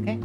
Okay.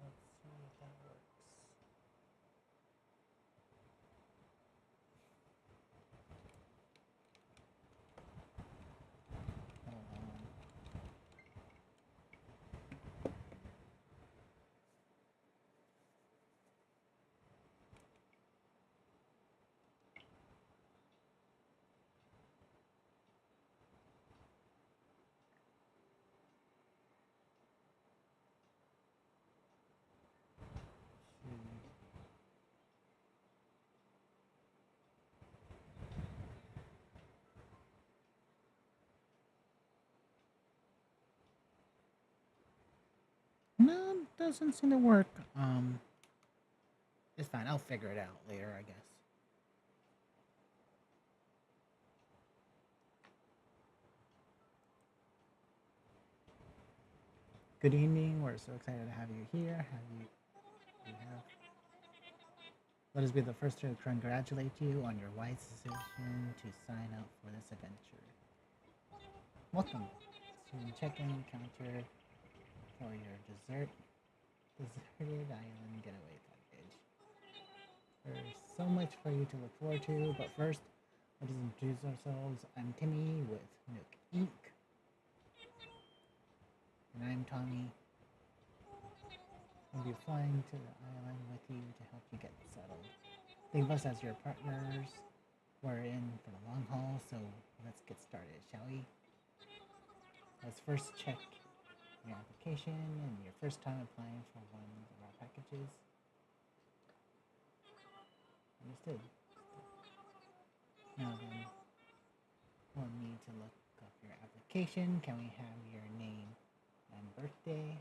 Let's see if that works. Hold on. No, doesn't seem to work. It's fine. I'll figure it out later, I guess. Good evening. We're so excited to have you here. Let us be the first to congratulate you on your wise decision to sign up for this adventure. Welcome to check-in counter for your deserted island getaway package. There's so much for you to look forward to, but first, let us introduce ourselves. I'm Timmy with Nook Inc. And I'm Tommy. We'll be flying to the island with you to help you get settled. Think of us as your partners. We're in for the long haul, so let's get started, shall we? Let's first check your application and your first time applying for one of our packages. Understood. Now then, we'll need to look up your application. Can we have your name and birthday?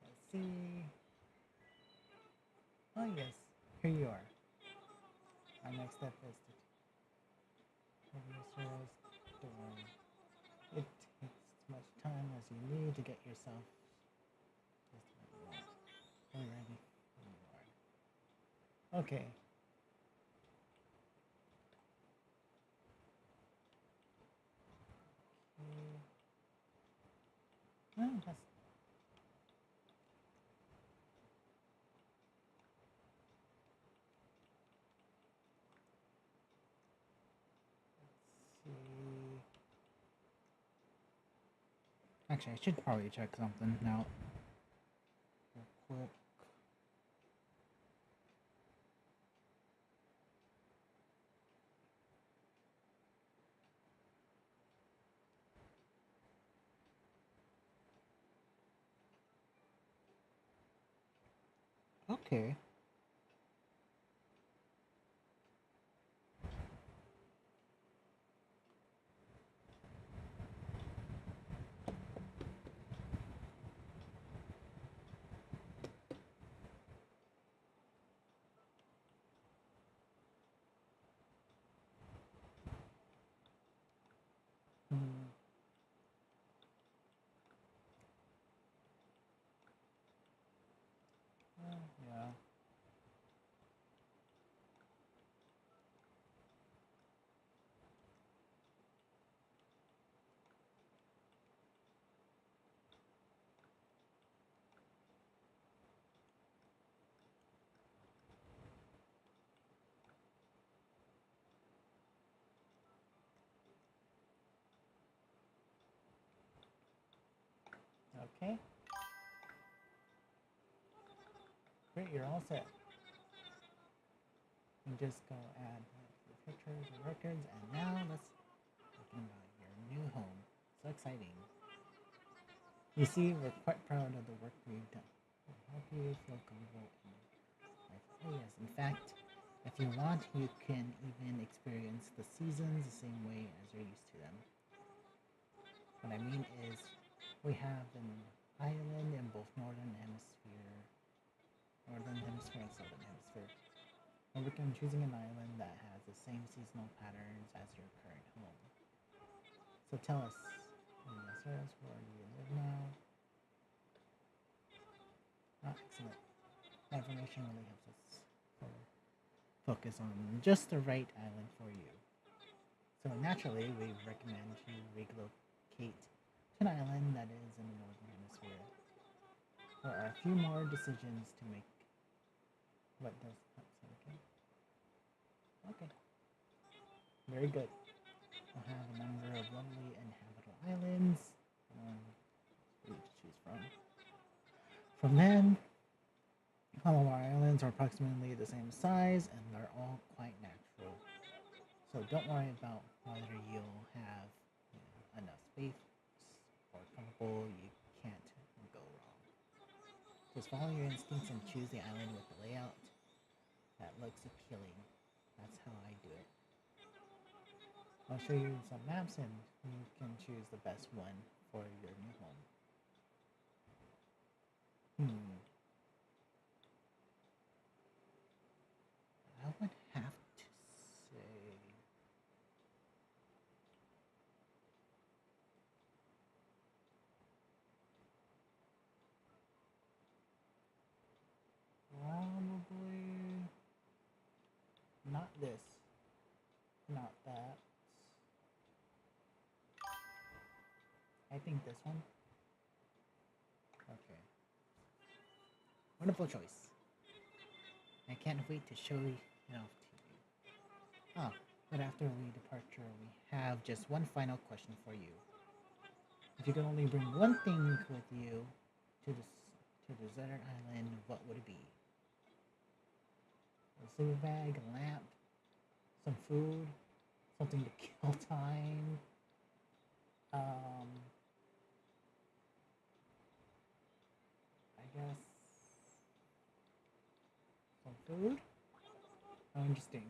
Let's see. Oh yes, here you are. Our next step is to Ceres door. It takes as much time as you need to get yourself just what you want. We're ready. Here you are. Okay. Oh, that's see. Actually, I should probably check something now. Real quick. Okay. Hmm. Yeah. Okay. Great, you're all set. You just go add the pictures and records, and now let's talk about your new home. So exciting. You see, we're quite proud of the work we've done. We hope you feel comfortable in life. Oh yes, in fact, if you want, you can even experience the seasons the same way as you're used to them. What I mean is, we have an island in both northern hemisphere and southern hemisphere. We're working on choosing an island that has the same seasonal patterns as your current home. So tell us, where do you live now? Ah, excellent. That information really helps us focus on just the right island for you. So naturally, we recommend you relocate to an island that is in the northern hemisphere. There are a few more decisions to make. What does that say again? Okay, very good. We'll have a number of lovely inhabitable islands for you to choose from. From then, all of our islands are approximately the same size and they're all quite natural. So don't worry about whether you'll have enough space or comfortable. You can't go wrong. Just follow your instincts and choose the island with the layout that looks appealing. That's how I do it. I'll show you some maps and you can choose the best one for your new home. I would have to say probably not this, not that. I think this one. Okay. Wonderful choice. I can't wait to show it off to you. Ah, but after we departure, we have just one final question for you. If you could only bring one thing with you to the desert island, what would it be? A sleeping bag, a lamp, some food, something to kill time. Um, I guess some food. Oh, interesting.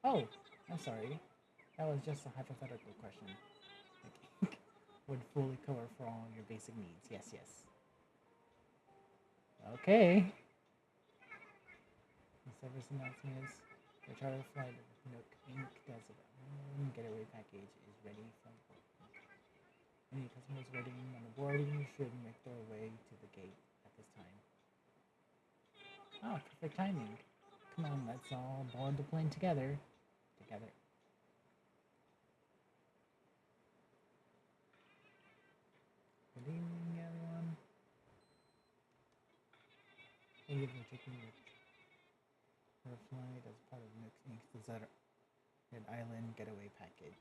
Oh, I'm sorry. That was just a hypothetical question. would fully cover for all your basic needs. Yes, yes. Okay. The service announcement is the charter flight of Nook Inc. Desert Getaway package is ready from board. Any customers waiting on the boarding should make their way to the gate at this time. Oh, perfect timing. Come on, let's all board the plane together. Together. Good evening, everyone. Thank you for taking your flight as part of Nook Inc.'s Desert Island Getaway package.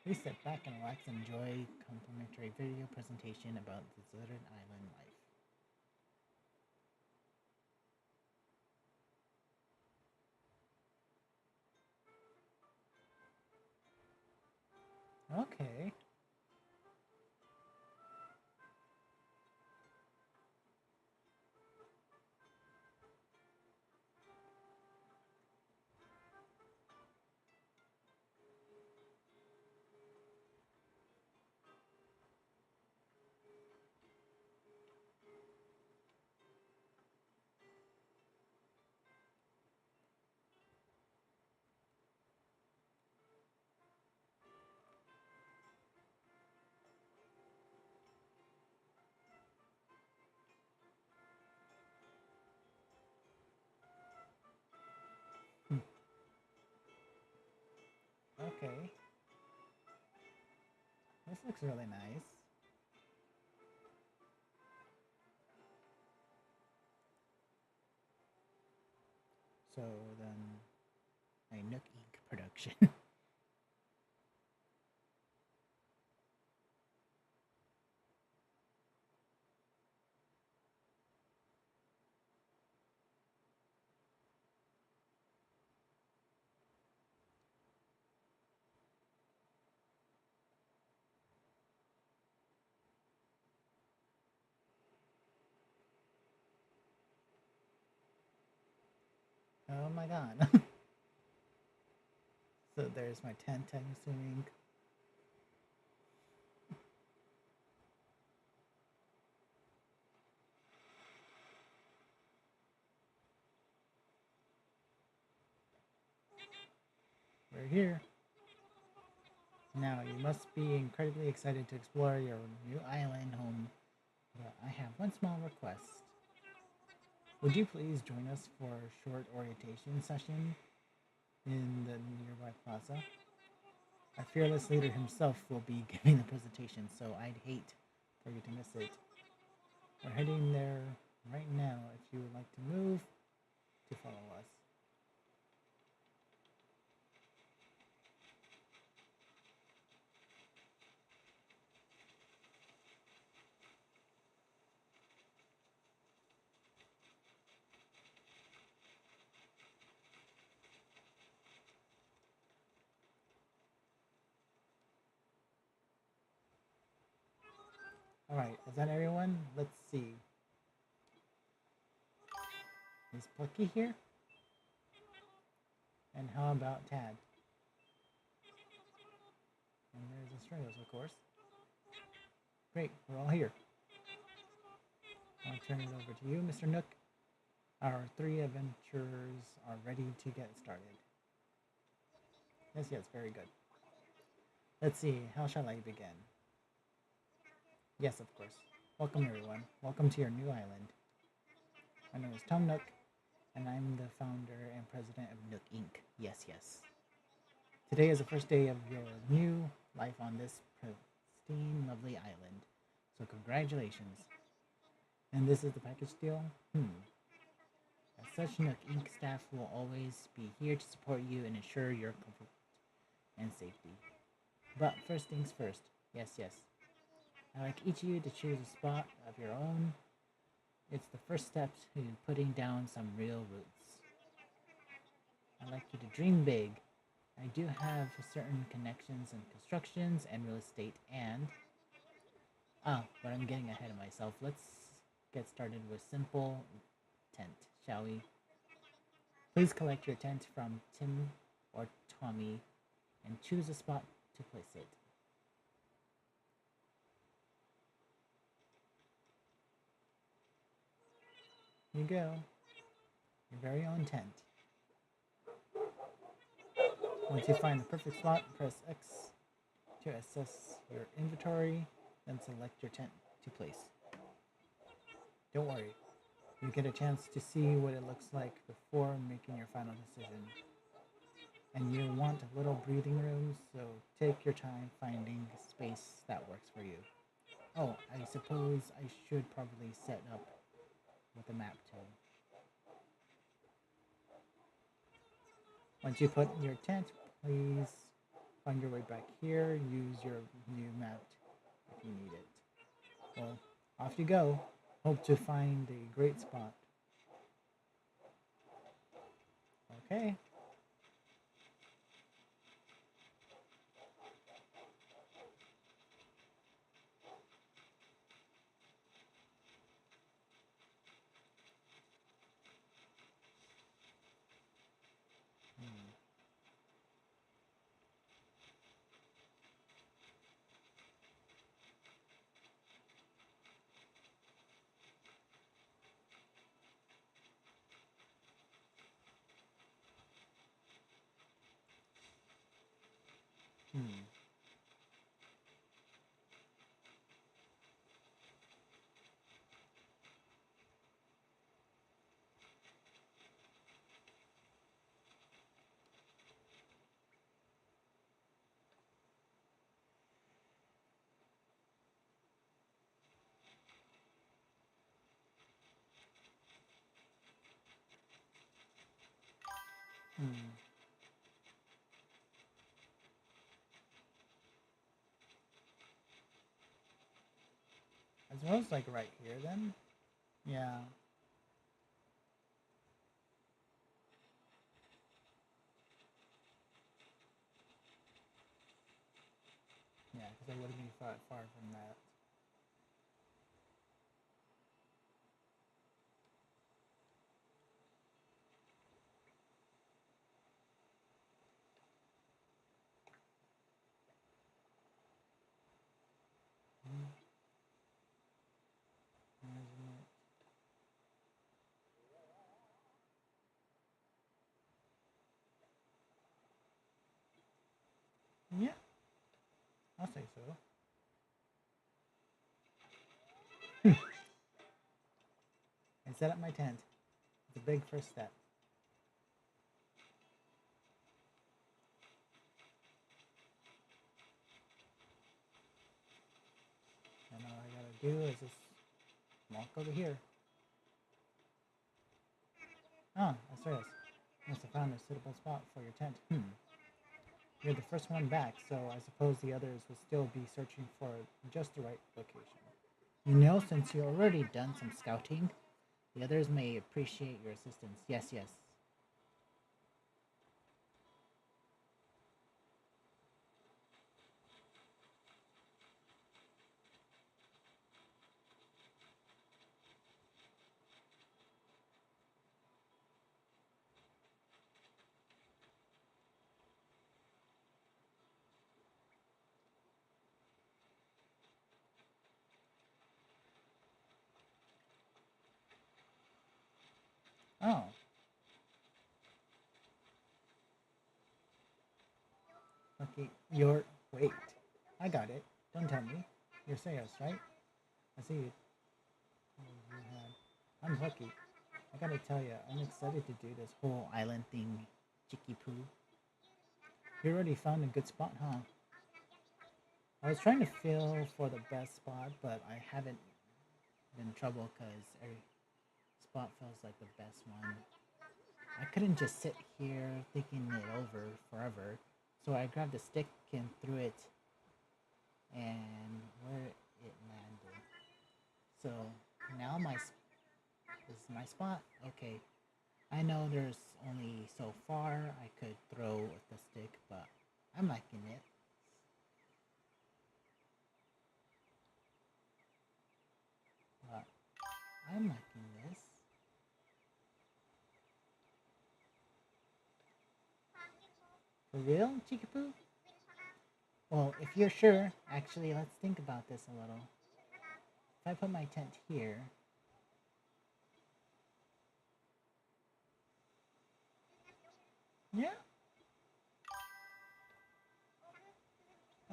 Please sit back and relax and enjoy complimentary video presentation about deserted island life. Okay. Okay. This looks really nice. So then, a Nook Inc. production. Oh my god. So there's my tent, I'm assuming. We're here. Now, you must be incredibly excited to explore your new island home, but I have one small request. Would you please join us for a short orientation session in the nearby plaza? Our fearless leader himself will be giving the presentation, so I'd hate for you to miss it. We're heading there right now if you would like to move to follow us. Alright, is that everyone? Let's see. Is Plucky here? And how about Tad? And there's Astrological, of course. Great, we're all here. I'll turn it over to you, Mr. Nook. Our three adventurers are ready to get started. Yes, very good. Let's see, how shall I begin? Yes, of course. Welcome, everyone. Welcome to your new island. My name is Tom Nook, and I'm the founder and president of Nook Inc. Yes. Today is the first day of your new life on this pristine, lovely island. So congratulations. And this is the package deal? As such, Nook Inc. staff will always be here to support you and ensure your comfort and safety. But first things first. Yes. I'd like each of you to choose a spot of your own. It's the first step to putting down some real roots. I'd like you to dream big. I do have certain connections in constructions and real estate and... but I'm getting ahead of myself. Let's get started with simple tent, shall we? Please collect your tent from Tim or Tommy and choose a spot to place it. you go. Your very own tent. Once you find the perfect spot, press X to assess your inventory, then select your tent to place. Don't worry, you get a chance to see what it looks like before making your final decision. And you want a little breathing room, so take your time finding a space that works for you. Oh, I suppose I should probably set up with a map too. Once you put your tent, please find your way back here. Use your new map if you need it. Well, off you go. Hope to find a great spot. Okay. Hmm. Hmm. I suppose like right here then. Yeah. Yeah, because I wouldn't be far from that. Hmm. Yeah, I'll say so. And set up my tent. It's a big first step. And all I gotta do is just walk over here. Ah, that's right. Must have found a suitable spot for your tent. You're the first one back, so I suppose the others will still be searching for just the right location. You know, since you already done some scouting, the others may appreciate your assistance. Yes, yes. Oh, okay. Wait. I got it. Don't tell me. You're serious, right? I see it. Oh, you had. I'm lucky. I gotta tell you, I'm excited to do this whole island thing, Chicky Poo. You already found a good spot, huh? I was trying to feel for the best spot, but I haven't been in trouble because every spot feels like the best one. I couldn't just sit here thinking it over forever, so I grabbed a stick and threw it, and where it landed. So now this is my spot. Okay, I know there's only so far I could throw with the stick, but I'm liking it. But I'm liking this. For real, Chikapoo? Well, if you're sure, actually, let's think about this a little. If I put my tent here, Yeah.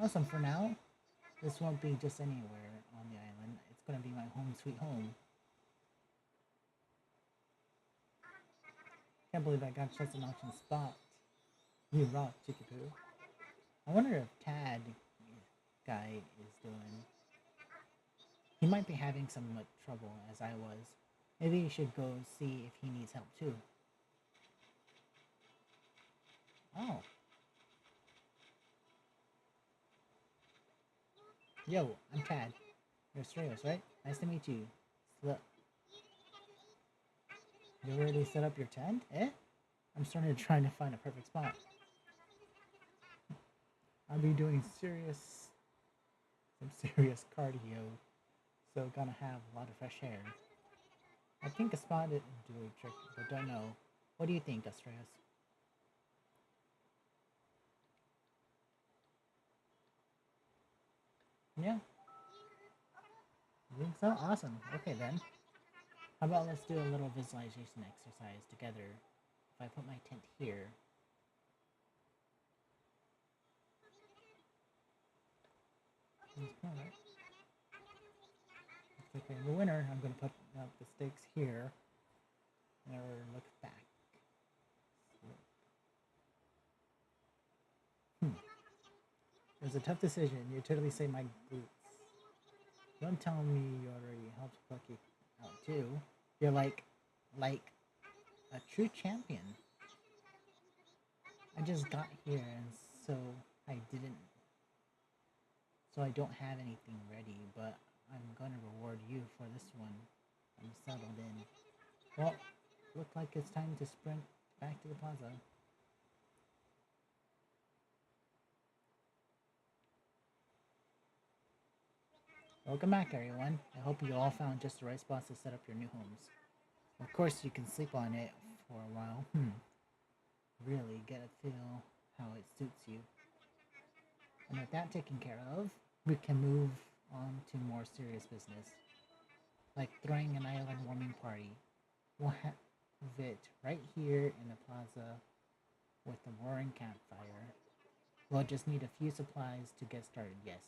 Awesome. For now, this won't be just anywhere on the island. It's gonna be my home sweet home. Can't believe I got such an auction spot. You rock, Chickapoo. I wonder if Tad guy is doing. He might be having some trouble as I was. Maybe you should go see if he needs help too. Oh. Yo, I'm Tad. You're Strayos, right? Nice to meet you. Look. You already set up your tent? Eh? I'm starting to trying to find a perfect spot. I'll be doing some serious cardio, so gonna have a lot of fresh air. I think a spot it do a trick, but don't know. What do you think, Astreas? Yeah, you think so? Awesome. Okay then. How about let's do a little visualization exercise together. If I put my tent here, alright. Okay, in the winter, I'm gonna put up the stakes here. Never look back. Hmm. It was a tough decision. You totally saved my boots. Don't tell me you already helped Plucky out too. You're like a true champion. I just got here and so I didn't so I don't have anything ready, but I'm gonna reward you for this one. I'm settled in. Well, look like it's time to sprint back to the plaza. Welcome back, everyone. I hope you all found just the right spots to set up your new homes. Of course, you can sleep on it for a while. Really get a feel how it suits you. And with that taken care of, we can move on to more serious business, like throwing an island warming party. We'll have it right here in the plaza with the roaring campfire. We'll just need a few supplies to get started, yes.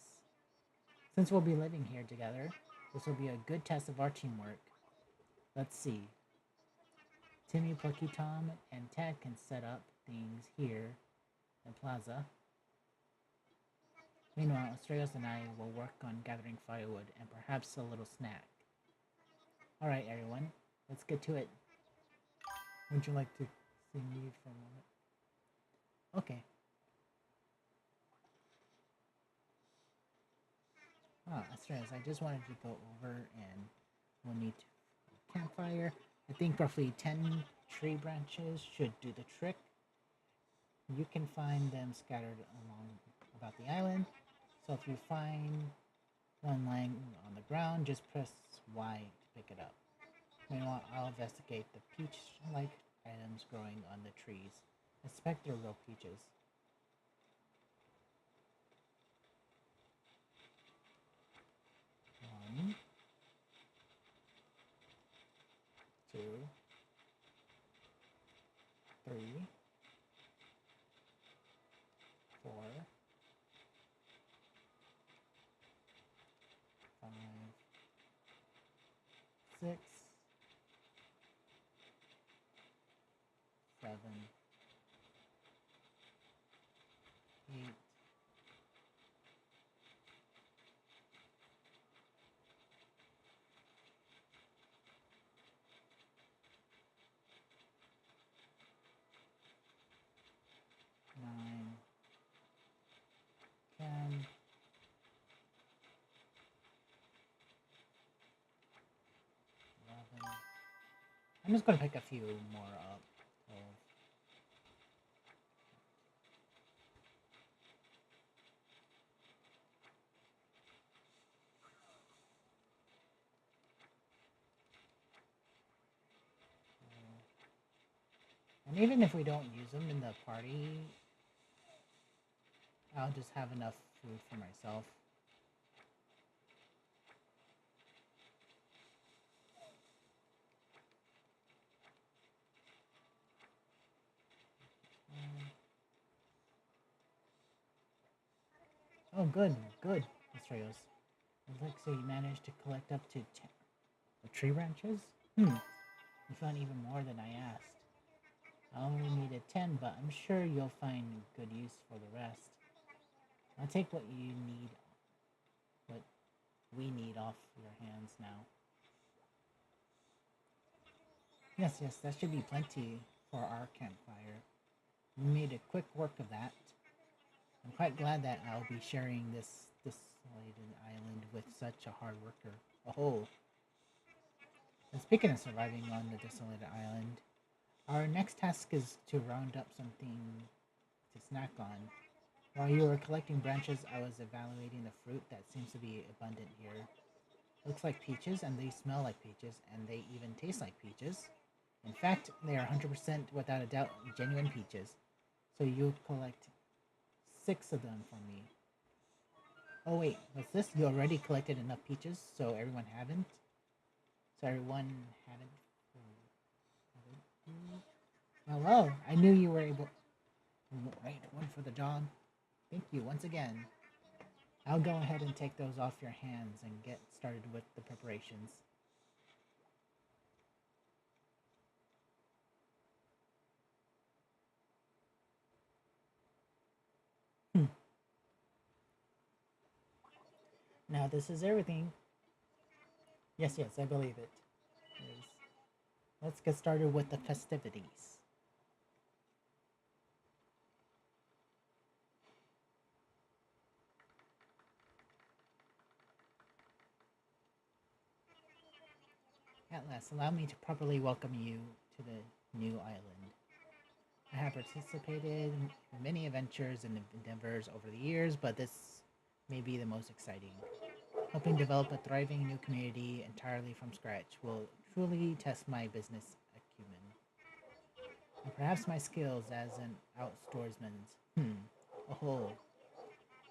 Since we'll be living here together, this will be a good test of our teamwork. Let's see. Timmy, Plucky Tom, and Ted can set up things here in Plaza. Meanwhile, Astralios and I will work on gathering firewood and perhaps a little snack. Alright, everyone, let's get to it. Would you like to see me for a moment? Okay. Astralios, I just wanted to go over and we'll need a campfire. I think roughly 10 tree branches should do the trick. You can find them scattered along about the island. So if you find one lying on the ground, just press Y to pick it up. Meanwhile, I'll investigate the peach-like items growing on the trees. Expect they're real peaches. One, two, three, four, five, six, seven, 8, 9, 10, 11. I'm just gonna pick a few more up. 12. And even if we don't use them in the party, I'll just have enough food for myself. Oh, good, good, Astrological. It looks like you managed to collect up to 10 tree branches? You found even more than I asked. I only needed 10, but I'm sure you'll find good use for the rest. I'll take what we need off your hands now. Yes, yes, that should be plenty for our campfire. We made a quick work of that. I'm quite glad that I'll be sharing this desolated island with such a hard worker. Oh, and speaking of surviving on the desolated island, our next task is to round up something to snack on. While you were collecting branches, I was evaluating the fruit that seems to be abundant here. Looks like peaches, and they smell like peaches, and they even taste like peaches. In fact, they are 100% without a doubt genuine peaches. So you collect 6 of them for me. Oh wait, what's this? You already collected enough peaches, so everyone haven't? So everyone haven't? Well, well, I knew you were able. Right, one for the job. Thank you once again. I'll go ahead and take those off your hands and get started with the preparations. Now this is everything. Yes, yes, I believe it. Yes. Let's get started with the festivities. At last, allow me to properly welcome you to the new island. I have participated in many adventures and endeavors over the years, but this may be the most exciting. Helping develop a thriving new community entirely from scratch will truly test my business acumen and perhaps my skills as an outdoorsman. Oh,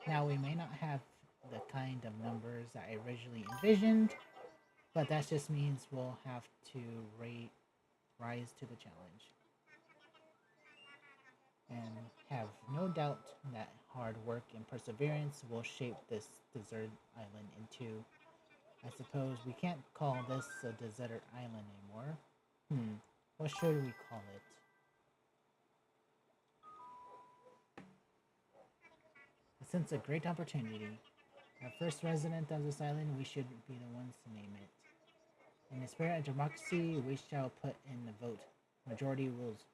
now we may not have the kind of numbers that I originally envisioned, but that just means we'll have to rise to the challenge and have no doubt that hard work and perseverance will shape this desert island into. I suppose we can't call this a desert island anymore. What should we call it? I sense a great opportunity. Our first resident of this island, we should be the ones to name it. In the spirit of democracy, we shall put in the vote. Majority rules.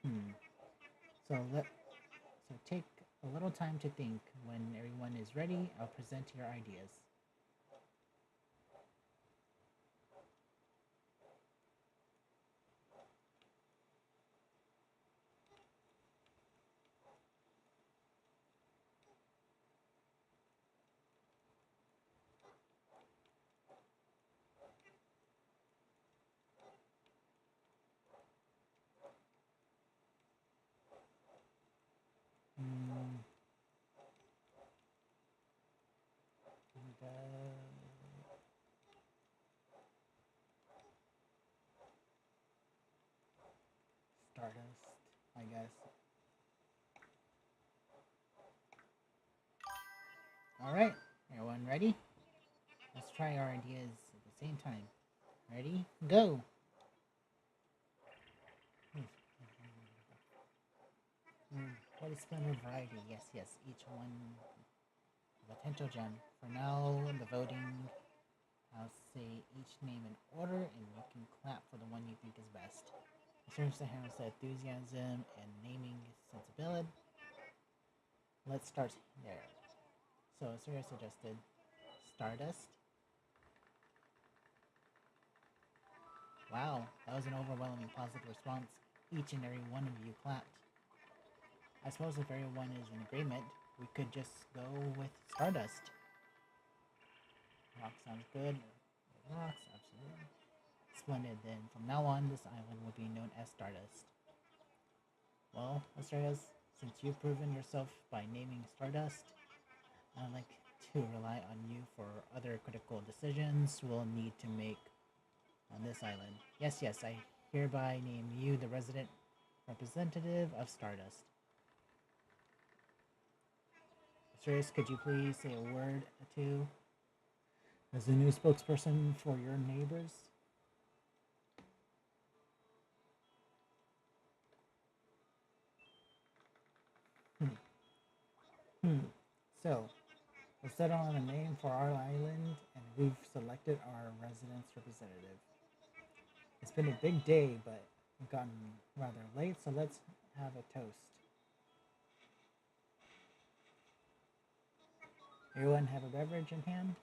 So let so take a little time to think. When everyone is ready, I'll present your ideas. Mm, and, Stardust, I guess. All right, everyone ready? Let's try our ideas at the same time. Ready? Go! What a splendid variety. Yes, yes, each one a potential gem. For now, in the voting, I'll say each name in order and you can clap for the one you think is best. It serves to have the enthusiasm and naming sensibility. Let's start there. So, Sarah suggested Stardust. Wow, that was an overwhelming positive response. Each and every one of you clapped. I suppose if everyone is in agreement, we could just go with Stardust. Rock sounds good. Rocks, absolutely. Splendid, then from now on, this island will be known as Stardust. Well, Asturias, since you've proven yourself by naming Stardust, I'd like to rely on you for other critical decisions we'll need to make on this island. Yes, yes, I hereby name you the resident representative of Stardust. Sirius, could you please say a word or two as the new spokesperson for your neighbors? Hmm. Hmm. So, we'll settle on a name for our island, and we've selected our residence representative. It's been a big day, but we've gotten rather late, so let's have a toast. Everyone have a beverage in hand?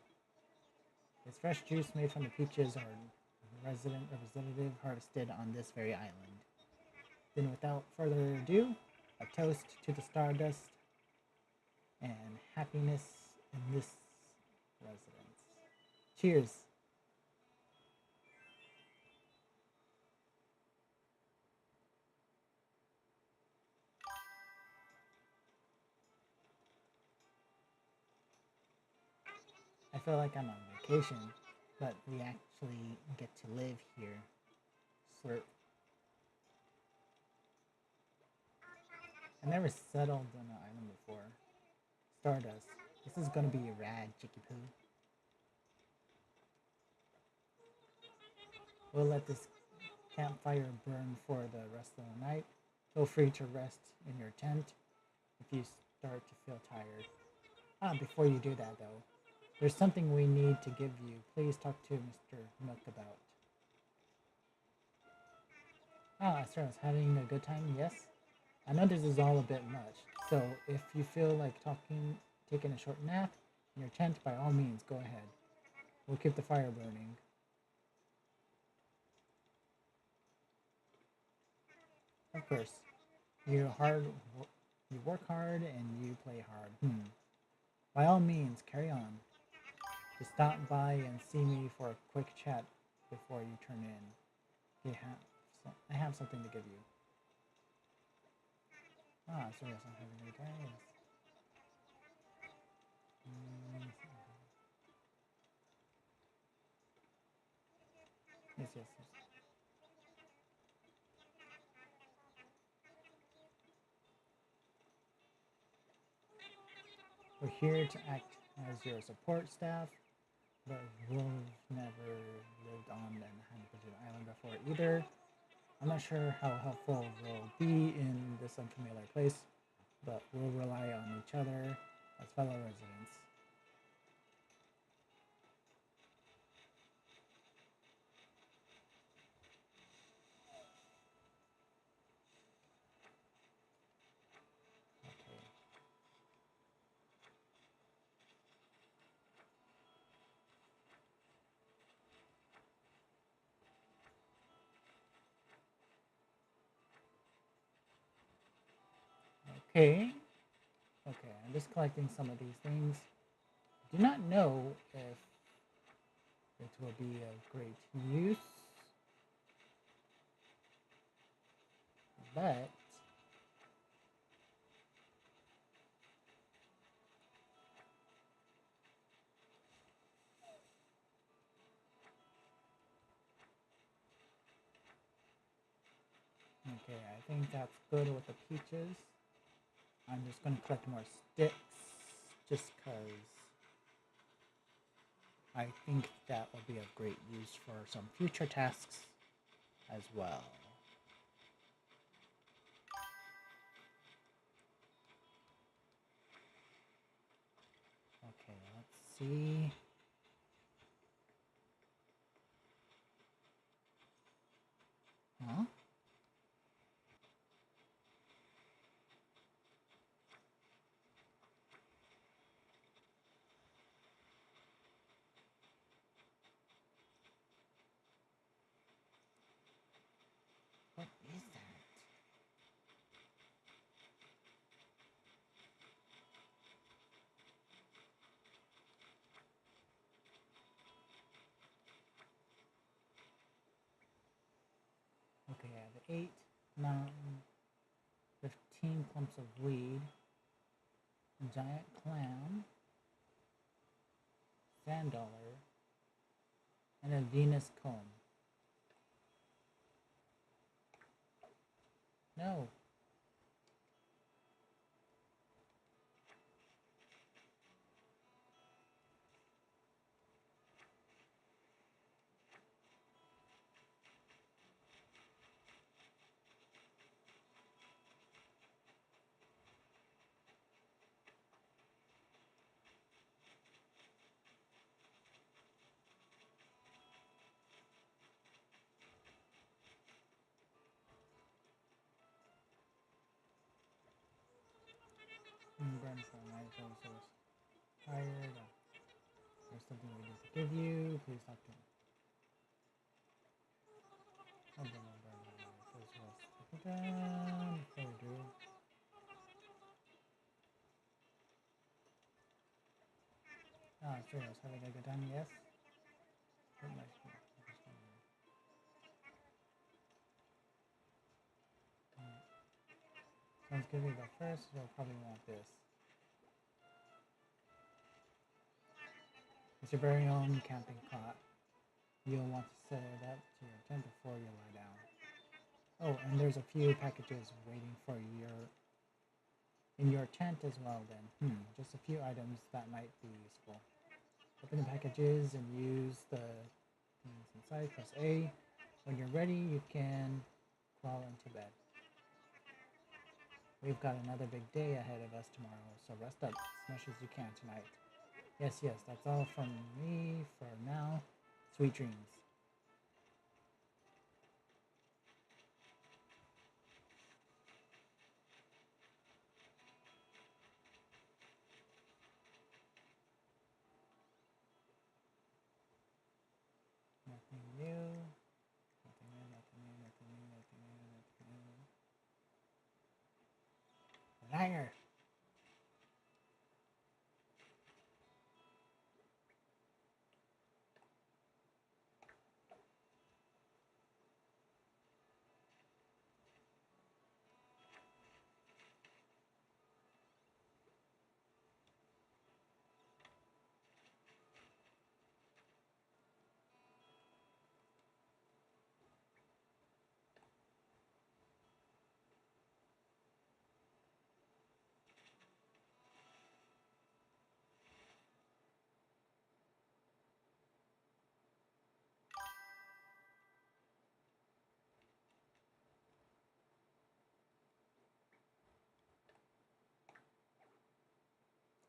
It's fresh juice made from the peaches our resident representative harvested on this very island. Then, without further ado, a toast to the stardust and happiness in this residence. Cheers! I feel like I'm on vacation, but we actually get to live here. Slurp. I never settled on an island before. Stardust. This is gonna be a rad, Chicky Poo. We'll let this campfire burn for the rest of the night. Feel free to rest in your tent if you start to feel tired. Before you do that though, there's something we need to give you. Please talk to Mr. Nook about. Astros, having a good time? Yes? I know this is all a bit much, so if you feel like taking a short nap in your tent, by all means, go ahead. We'll keep the fire burning. Of course, you hard, you work hard and you play hard. By all means, carry on. Just stop by and see me for a quick chat before you turn in. I have something to give you. Sorry, I'm having a good day. Yes, yes, yes. We're here to act as your support staff, but we've never lived on an inhabited island before either. I'm not sure how helpful we'll be in this unfamiliar place, but we'll rely on each other as fellow residents. Okay. Okay, I'm just collecting some of these things. Do not know if it will be of great use, but okay, I think that's good with the peaches. I'm just going to collect more sticks just because I think that will be of great use for some future tasks as well. Okay, let's see. Huh? What is that? Okay, I have 8, 9, 15 clumps of weed, a giant clam, sand dollar, and a Venus comb. No. done, so I might as well source tired. There's something we need to give you. Please talk to me. Please rest. Before we do. Ah, sure. I was having a good time. Yes. Good night. Sounds good. We go first. We'll probably want this. It's your very own camping cot. You'll want to set it up to your tent before you lie down. Oh, and there's a few packages waiting for in your tent as well then. Just a few items that might be useful. Open the packages and use the things inside. Press A. When you're ready, you can crawl into bed. We've got another big day ahead of us tomorrow, so rest up as much as you can tonight. Yes, that's all from me for now. Sweet dreams. Nothing new. Nothing new, nothing new, nothing new, nothing new, nothing new. Liar!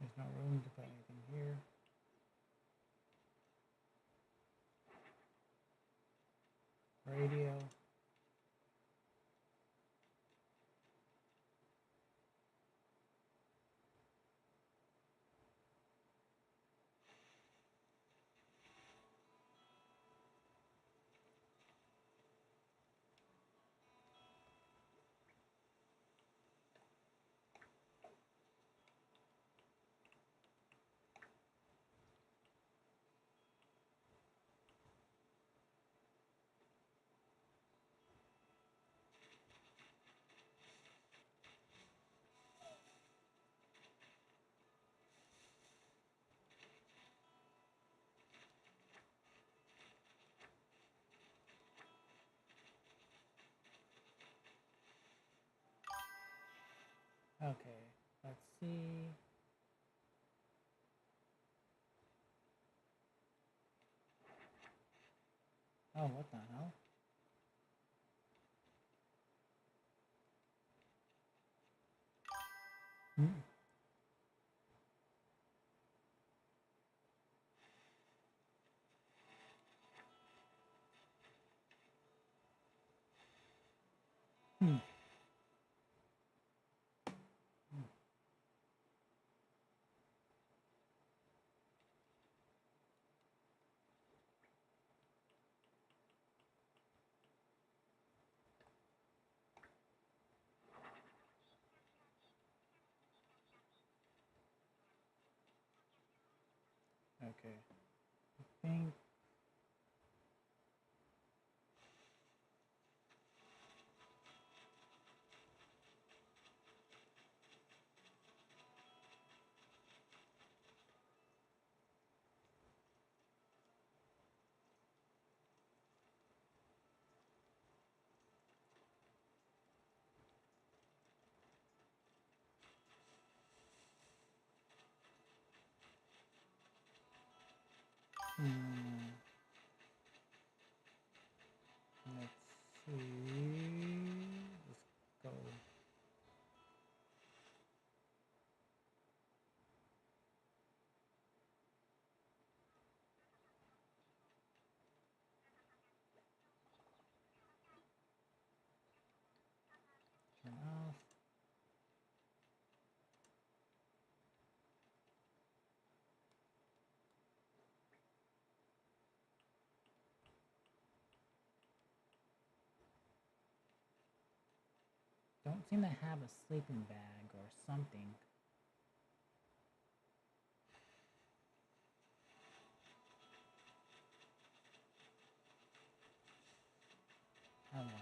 There's no room to put anything here. Radio. Okay, let's see. Oh, what the hell? Hmm. Hmm. Okay. I think. Hmm. Let's see. Let's go. Turn off. don't seem to have a sleeping bag or something. I wonder.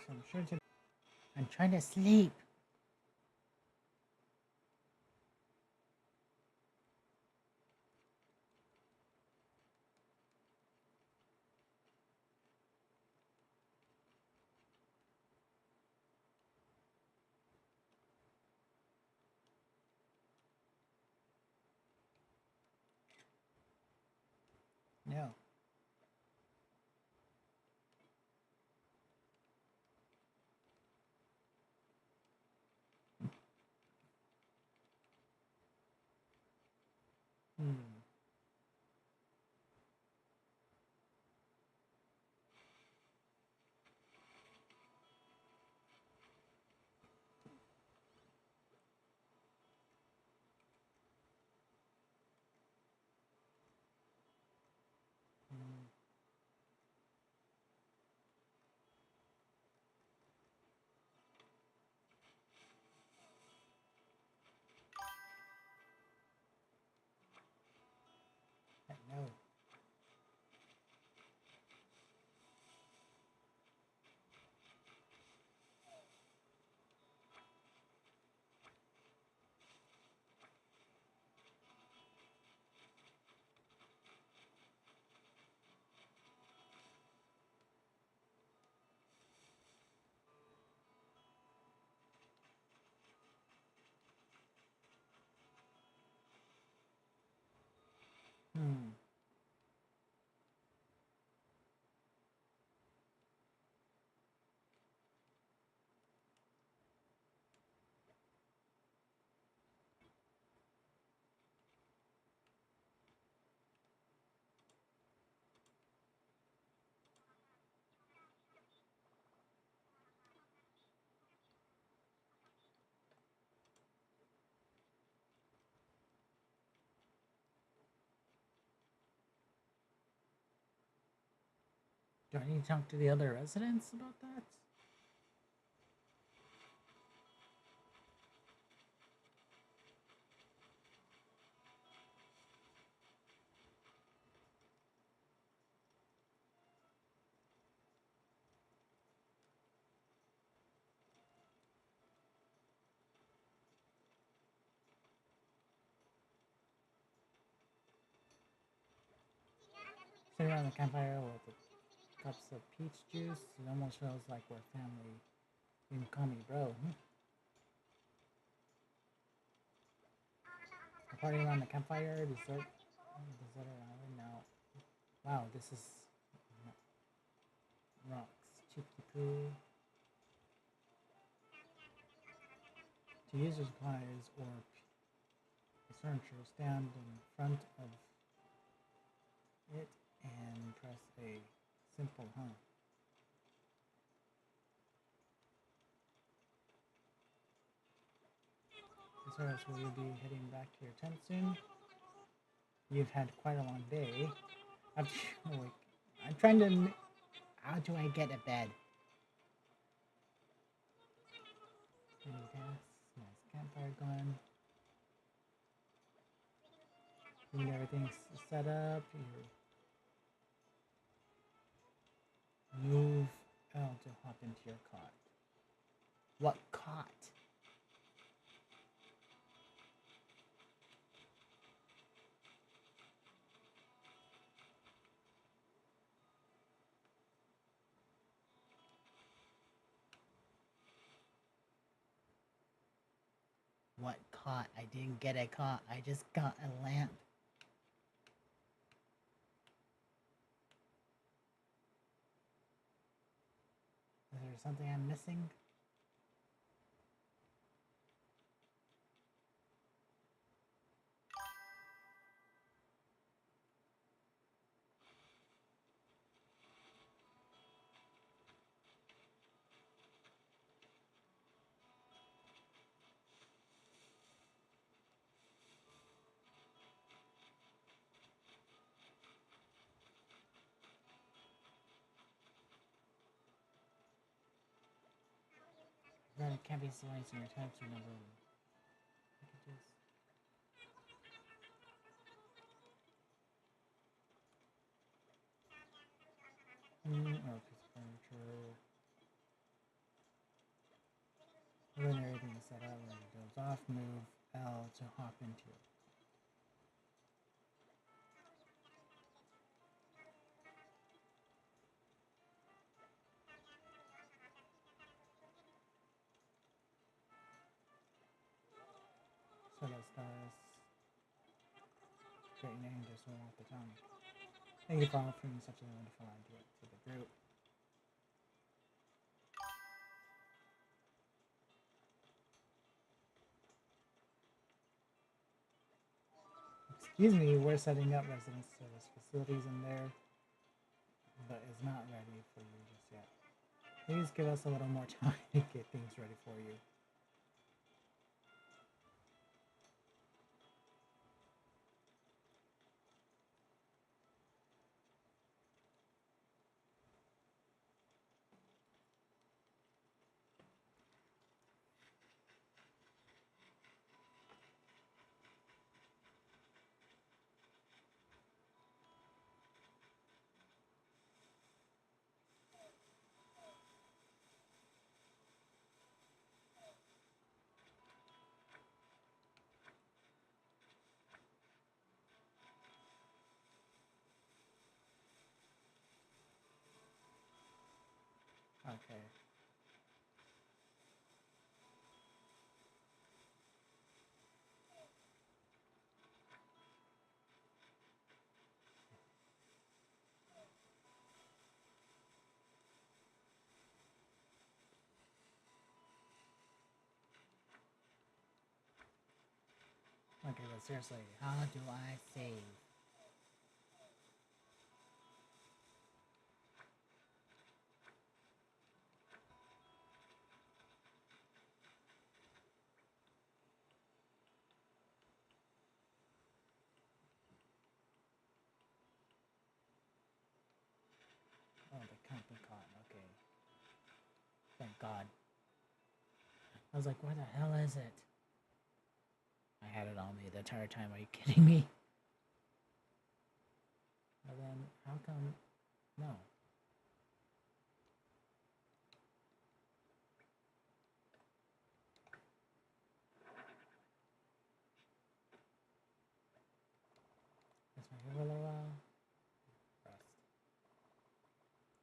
I'm sure to. I'm trying to sleep. No. Hmm. Hmm. No. Hmm. Do I need to talk to the other residents about that? Sitting around the campfire with the cups of peach juice, it almost feels like we're family. You can call me bro. A party around the campfire, dessert island now. Wow, this is rocks. Chicky poo. To use your supplies or furniture, stand in front of it and press a simple hum. SRS, will you be heading back to your tent soon? You've had quite a long day. After you wake, I'm trying to. How do I get a bed? Any tasks? Nice campfire going. When everything's set up, you move L to hop into your cot. What cot? What cot? I didn't get a cot. I just got a lamp. there something I'm missing? Then it can't be selecting your types or number. Packages. Or piece of furniture. When everything is set up, when it goes off, move L to hop into it. So that's great name, just roll off the tongue. Thank you for offering such a wonderful idea to the group. Excuse me, we're setting up residence service facilities in there, but it's not ready for you just yet. Please give us a little more time to get things ready for you. Okay. Okay, but seriously, how do I save? Oh, the camping cot. Okay. Thank God. I was like, where the hell is it? I had it on me the entire time. Are you kidding me? And then, how come? No. That's my hair a little while. Rest.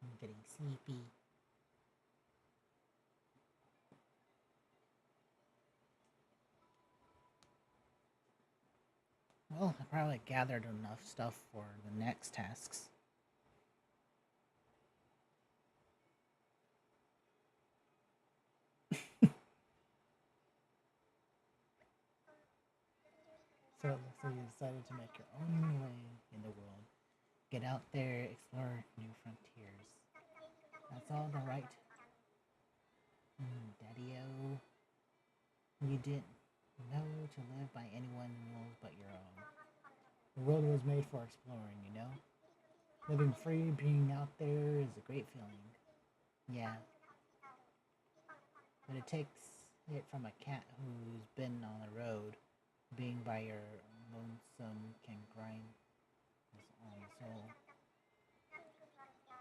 I'm getting sleepy. Well, I probably gathered enough stuff for the next tasks. So you decided to make your own way in the world. Get out there, explore new frontiers. That's all the right. Daddy-o. You didn't know to live by anyone's rules but your own. The world was made for exploring, you know? Living free, being out there is a great feeling. Yeah. But it takes it from a cat who's been on the road. Being by your lonesome can grind on the soul.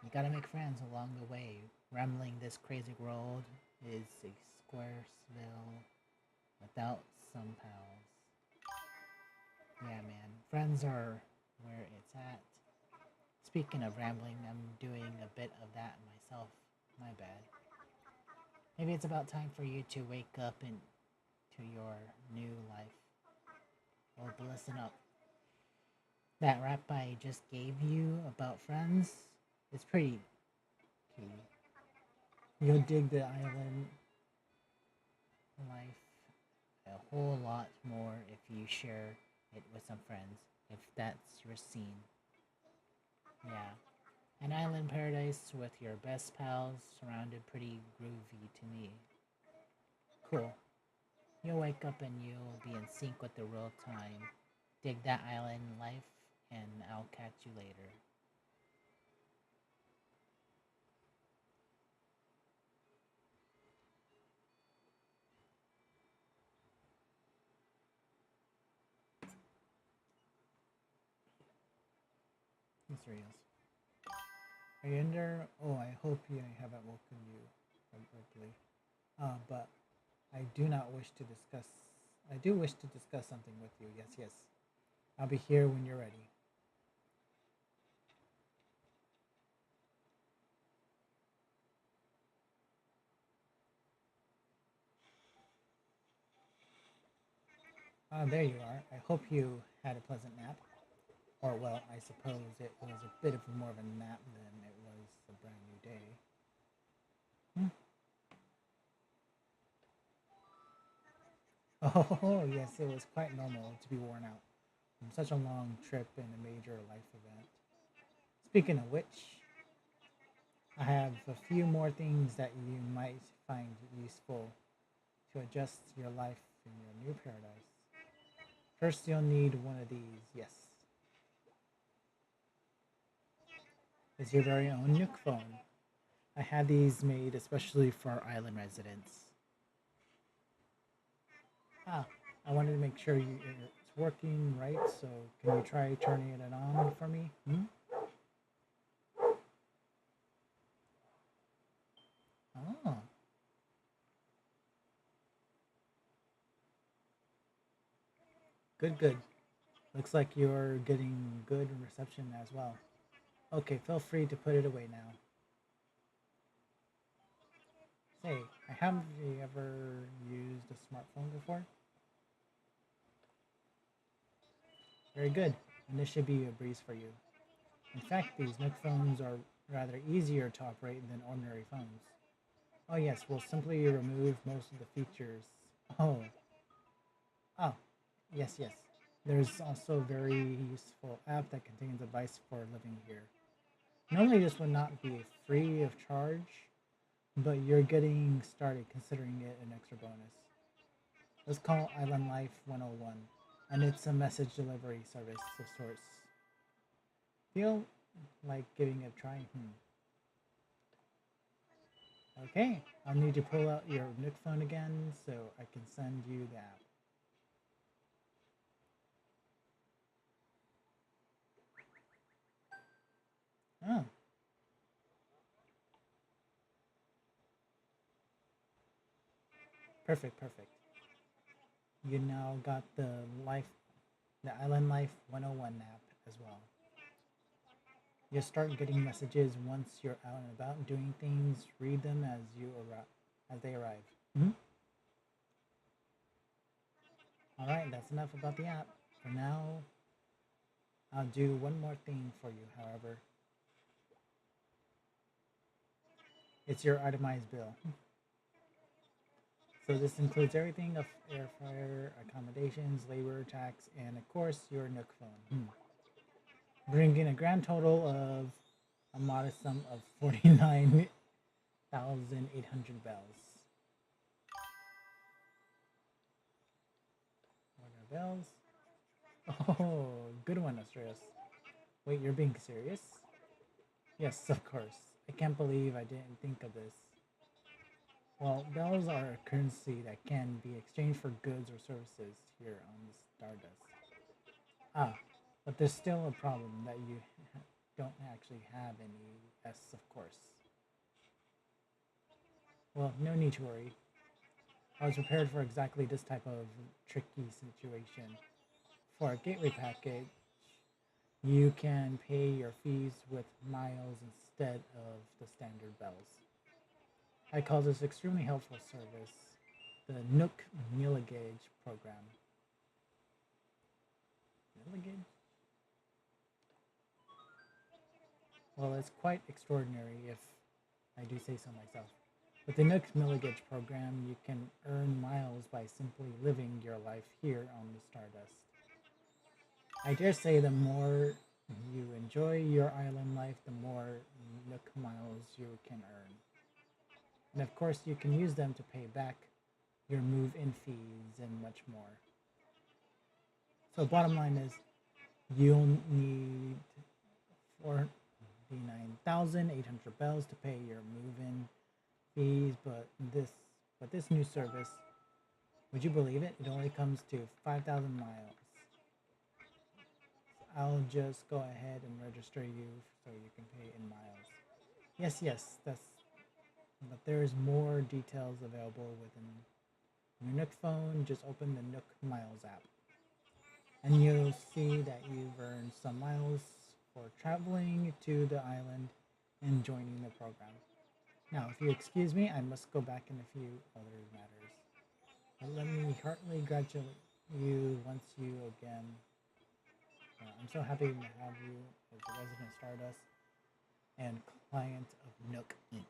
You gotta make friends along the way. Rambling this crazy world is a Squaresville without some pals. Yeah, man. Friends are where it's at. Speaking of rambling, I'm doing a bit of that myself. My bad. Maybe it's about time for you to wake up into your new life. Well, listen up. That rap I just gave you about friends is pretty key. You'll dig the island life a whole lot more if you share it with some friends, if that's your scene. Yeah. An island paradise with your best pals surrounded pretty groovy to me. Cool. You'll wake up and you'll be in sync with the real time. Dig that island life, and I'll catch you later. Serious. Are you in there? Oh, I hope I haven't woken you abruptly. But I do not wish to discuss. I do wish to discuss something with you. Yes, yes. I'll be here when you're ready. Ah, there you are. I hope you had a pleasant nap. Or, well, I suppose it was a bit of more of a nap than it was a brand new day. Hmm. Oh, yes, it was quite normal to be worn out from such a long trip and a major life event. Speaking of which, I have a few more things that you might find useful to adjust your life in your new paradise. First, you'll need one of these. Yes, it's your very own Nook phone. I had these made especially for island residents. Ah, I wanted to make sure it's working right, so can you try turning it on for me? Hmm? Oh, good, good. Looks like you're getting good reception as well. Okay, feel free to put it away now. Say, have you ever used a smartphone before? Very good, and this should be a breeze for you. In fact, these Nook phones are rather easier to operate than ordinary phones. Oh yes, we'll simply remove most of the features. Oh, oh, yes, yes. There's also a very useful app that contains advice for living here. Normally this would not be free of charge, but you're getting started considering it an extra bonus. Let's call Island Life 101, and it's a message delivery service of sorts. Feel like giving it a try? Okay, I'll need to pull out your Nook phone again so I can send you the app. Oh, perfect, perfect. You now got the Island Life 101 app as well. You'll start getting messages once you're out and about doing things. Read them as they arrive. Mhm. All right, that's enough about the app. For now, I'll do one more thing for you. However, it's your itemized bill. So this includes everything of airfare, accommodations, labor, tax, and of course your Nook phone. Bringing a grand total of a modest sum of 49,800 bells. What are bells? Oh, good one, Astros. Wait, you're being serious? Yes, of course. I can't believe I didn't think of this. Well, bells are a currency that can be exchanged for goods or services here on the Stardust. Ah, but there's still a problem that you don't actually have any S, of course. Well, no need to worry. I was prepared for exactly this type of tricky situation. For a gateway package, you can pay your fees with miles instead of the standard bells. I call this extremely helpful service the Nook Milligage program. Milligage? Well, it's quite extraordinary if I do say so myself. With the Nook Milligage program, you can earn miles by simply living your life here on the Stardust. I dare say the more you enjoy your island life, the more Nook miles you can earn. And of course, you can use them to pay back your move in fees and much more. So, bottom line is, you'll need 49,800 bells to pay your move in fees, but this new service, would you believe it? It only comes to 5,000 miles. I'll just go ahead and register you so you can pay in miles. Yes, that's. But there's more details available within your Nook phone. Just open the Nook Miles app, and you'll see that you've earned some miles for traveling to the island and joining the program. Now, if you excuse me, I must go back in a few other matters. But let me heartily congratulate you once you again. I'm so happy to have you as a resident Stardust and client of Nook Inc.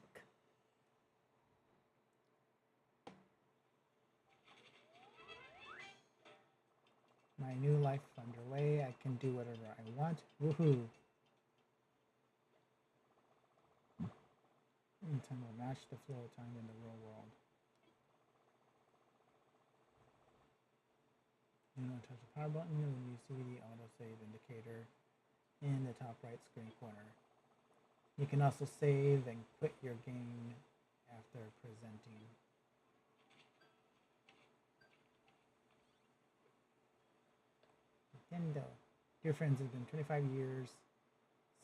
My new life underway. I can do whatever I want. Woohoo! Time will match the flow of time in the real world. You don't touch the power button when you see the autosave indicator in the top right screen corner. You can also save and quit your game after presenting. Nintendo. Dear friends, it's been 25 years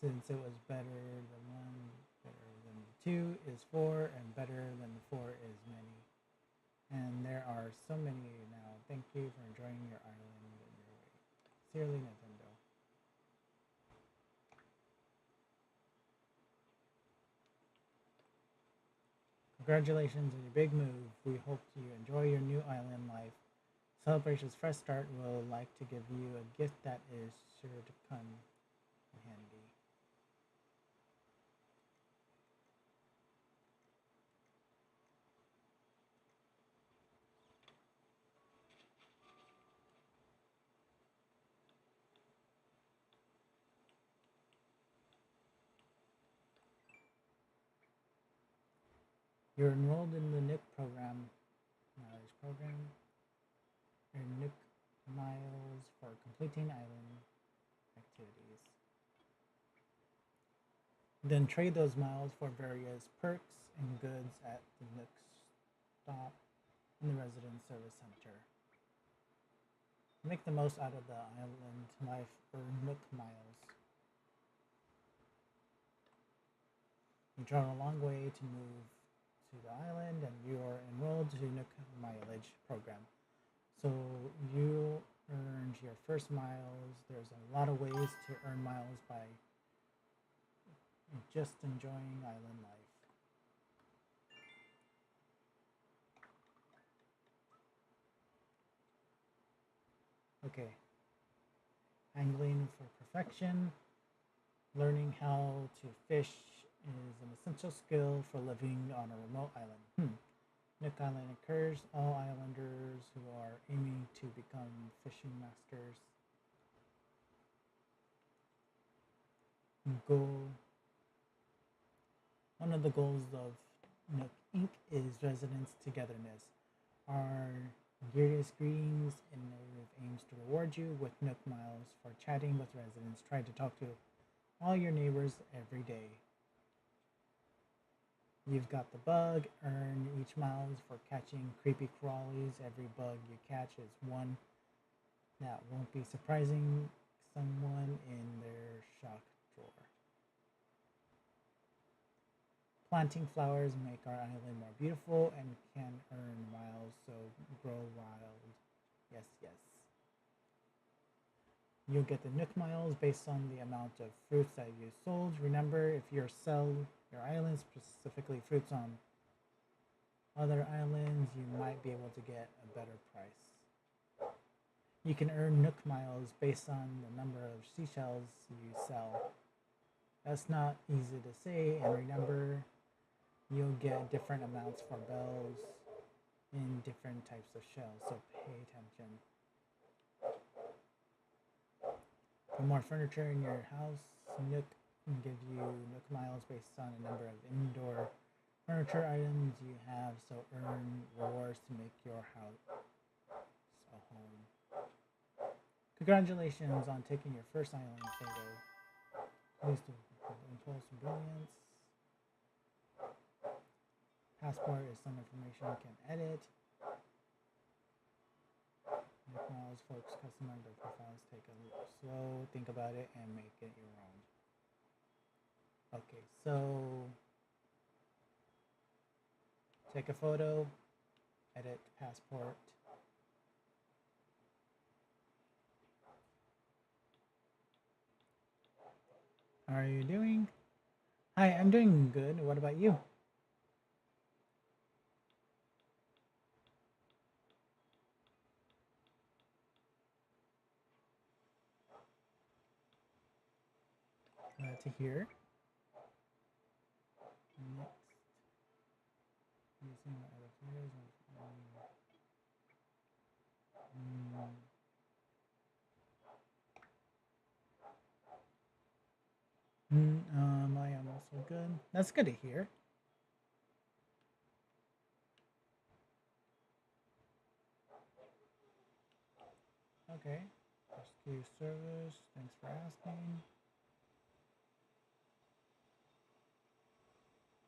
since it was better than one, better than the two is four, and better than the four is many. And there are so many now. Thank you for enjoying your island in your way. Sincerely, Nintendo. Congratulations on your big move. We hope you enjoy your new island life. Celebration's Fresh Start will like to give you a gift that is sure to come in handy. You're enrolled in the NIC program, knowledge program. Earn NIC miles for completing island activities. Then trade those miles for various perks and goods at the NIC stop in the Resident Service Center. Make the most out of the island life for Nook miles. You travel a long way to move to the island, and you are enrolled to Nook mileage program. So you earned your first miles. There's a lot of ways to earn miles by just enjoying island life. Okay, angling for perfection. Learning how to fish is an essential skill for living on a remote island. Nook Island encourages all islanders who are aiming to become fishing masters. Goal. One of the goals of Nook Inc. is residents' togetherness. Our year's greetings initiative aims to reward you with Nook Miles for chatting with residents. Try to talk to all your neighbors every day. You've got the bug. Earn each miles for catching creepy crawlies. Every bug you catch is one that won't be surprising someone in their shock drawer. Planting flowers make our island more beautiful and can earn miles, so grow wild. Yes, yes. You'll get the Nook miles based on the amount of fruits that you sold. Remember, if you sell your island, specifically fruits on other islands, you might be able to get a better price. You can earn Nook miles based on the number of seashells you sell. That's not easy to say, and remember, you'll get different amounts for bells in different types of shells, so pay attention. For more furniture in your house, Nook can give you Nook miles based on a number of indoor furniture items you have, so earn rewards to make your house a home. Congratulations on taking your first island photo. Please do impulse brilliance. Passport is some information you can edit. Most folks customize their profiles. Take a slow, think about it, and make it your own. Okay, so take a photo, edit passport. How are you doing? Hi, I'm doing good. What about you? Glad to hear. Next, using the other photos. I am also good. That's good to hear. Okay. Rescue service. Thanks for asking.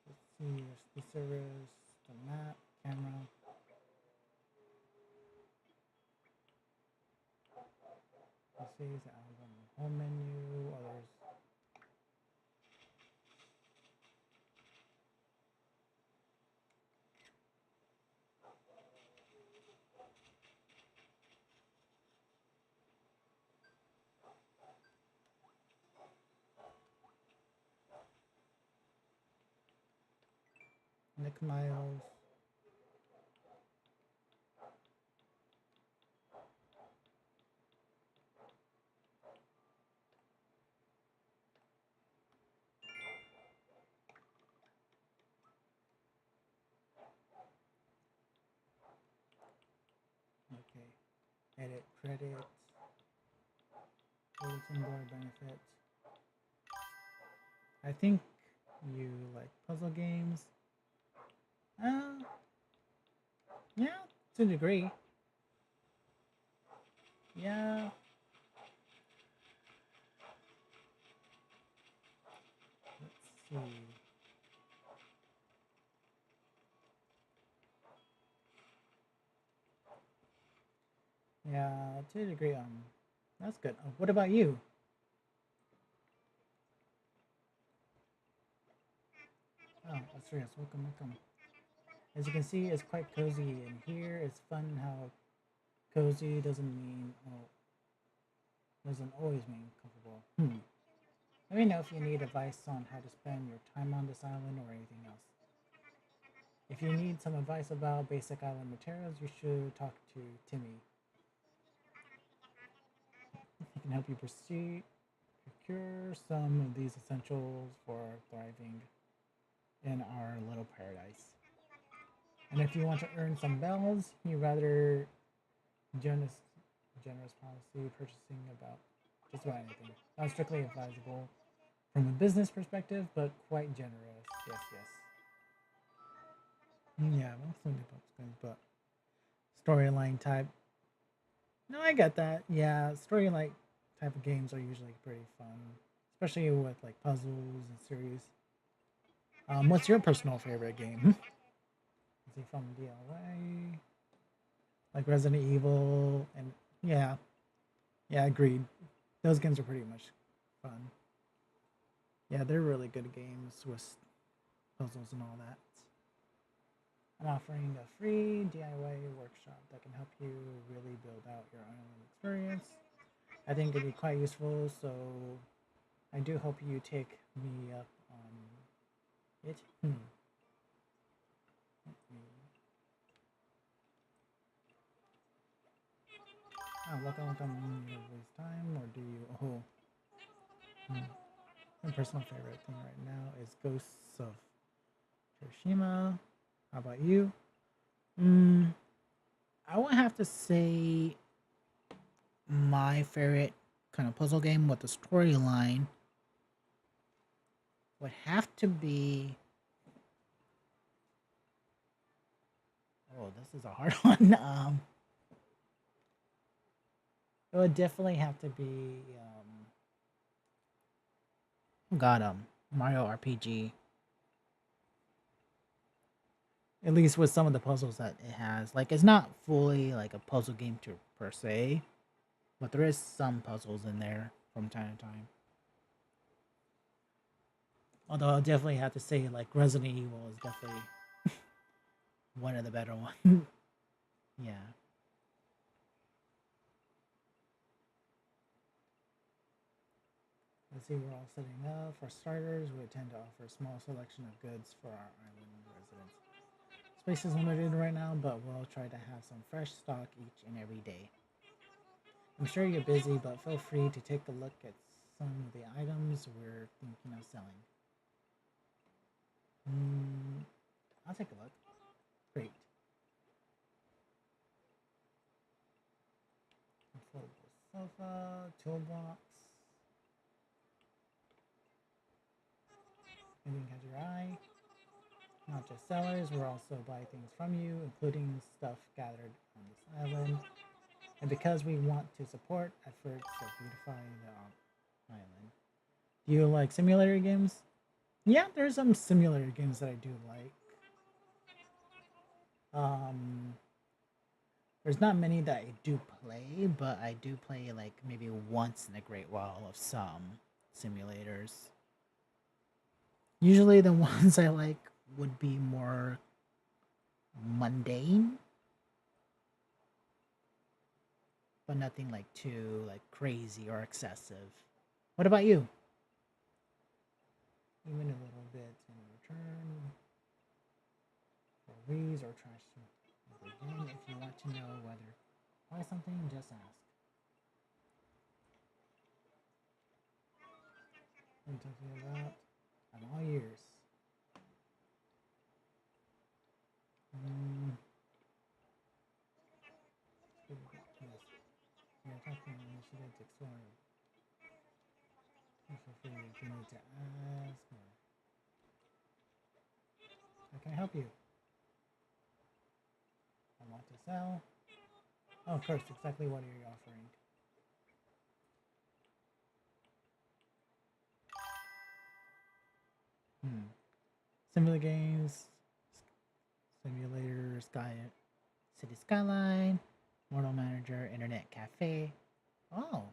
Let's see. Rescue service. The map. Camera. Let's see. The album home menu. Others. Nick Miles. Okay. Edit credits. Bulletin board benefits. I think you like puzzle games. Uh, yeah, to a degree. Yeah. Let's see. Yeah, to a degree. That's good. What about you? Oh, that's serious. Welcome, welcome. As you can see, it's quite cozy in here. It's fun how cozy doesn't always mean comfortable. Let me know if you need advice on how to spend your time on this island or anything else. If you need some advice about basic island materials, you should talk to Timmy. He can help you procure some of these essentials for thriving in our little paradise. And if you want to earn some bells, you rather generous generous policy purchasing about just about anything. Not strictly advisable from a business perspective, but quite generous. Yes, yes. Yeah, mostly things, but storyline type. No, I get that. Yeah, storyline type of games are usually pretty fun, especially with like puzzles and series. What's your personal favorite game? Is he from DLA? Like Resident Evil and yeah, yeah, agreed. Those games are pretty much fun. Yeah, they're really good games with puzzles and all that. I'm offering a free DIY workshop that can help you really build out your own experience. I think it'd be quite useful, so I do hope you take me up on it. Oh, welcome, welcome. You waste time, or do you? Oh, my personal favorite thing right now is Ghosts of Hiroshima. How about you? Mm, I would have to say my favorite kind of puzzle game with the storyline would have to be. Oh, this is a hard one. It would definitely have to be. God, Mario RPG. At least with some of the puzzles that it has, like it's not fully like a puzzle game to per se, but there is some puzzles in there from time to time. Although I'll definitely have to say like Resident Evil is definitely one of the better ones. Yeah. Let's see, we're all setting up. For starters, we tend to offer a small selection of goods for our island residents. Space is limited right now, but we'll try to have some fresh stock each and every day. I'm sure you're busy, but feel free to take a look at some of the items we're thinking of selling. I'll take a look. Great. Inflatable sofa, toolbox. Anything catch your eye? Not just sellers, we'll also buy things from you, including stuff gathered on this island. And because we want to support efforts to beautify the island. Do you like simulator games? Yeah, there's some simulator games that I do like. Um, there's not many that I do play, but I do play like maybe once in a great while of some simulators. Usually the ones I like would be more mundane, but nothing like too like crazy or excessive. What about you? Even a little bit in return for reads or trash. Again, if you want to know whether buy something, just ask. I'm talking about. I'm all ears. Mm, yes. You're talking initiative to explore. Feel free if you need to ask or how can I help you? I want to sell. Oh, of course, exactly what are you offering? Hmm. Similar games, simulator, sky, city skyline, mortal manager, internet cafe. Oh,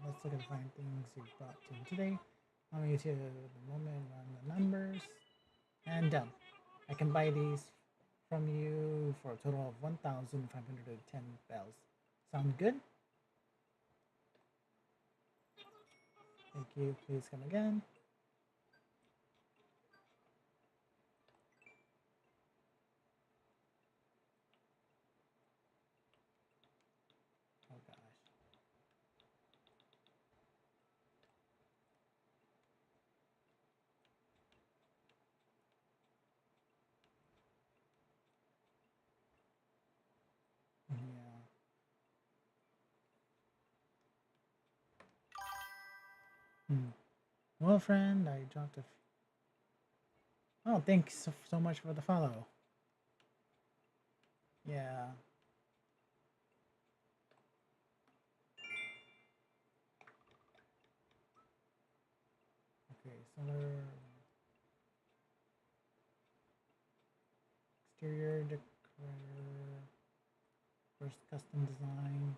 let's look at the fine things you brought to today. I'll you to the moment run the numbers and done. I can buy these from you for a total of 1,510 bells. Sound good? Thank you. Please come again. Oh gosh. Yeah. Hmm. Well, friend, I dropped a. Oh, thanks so much for the follow. Yeah. Okay. Solar exterior decorator. First custom design.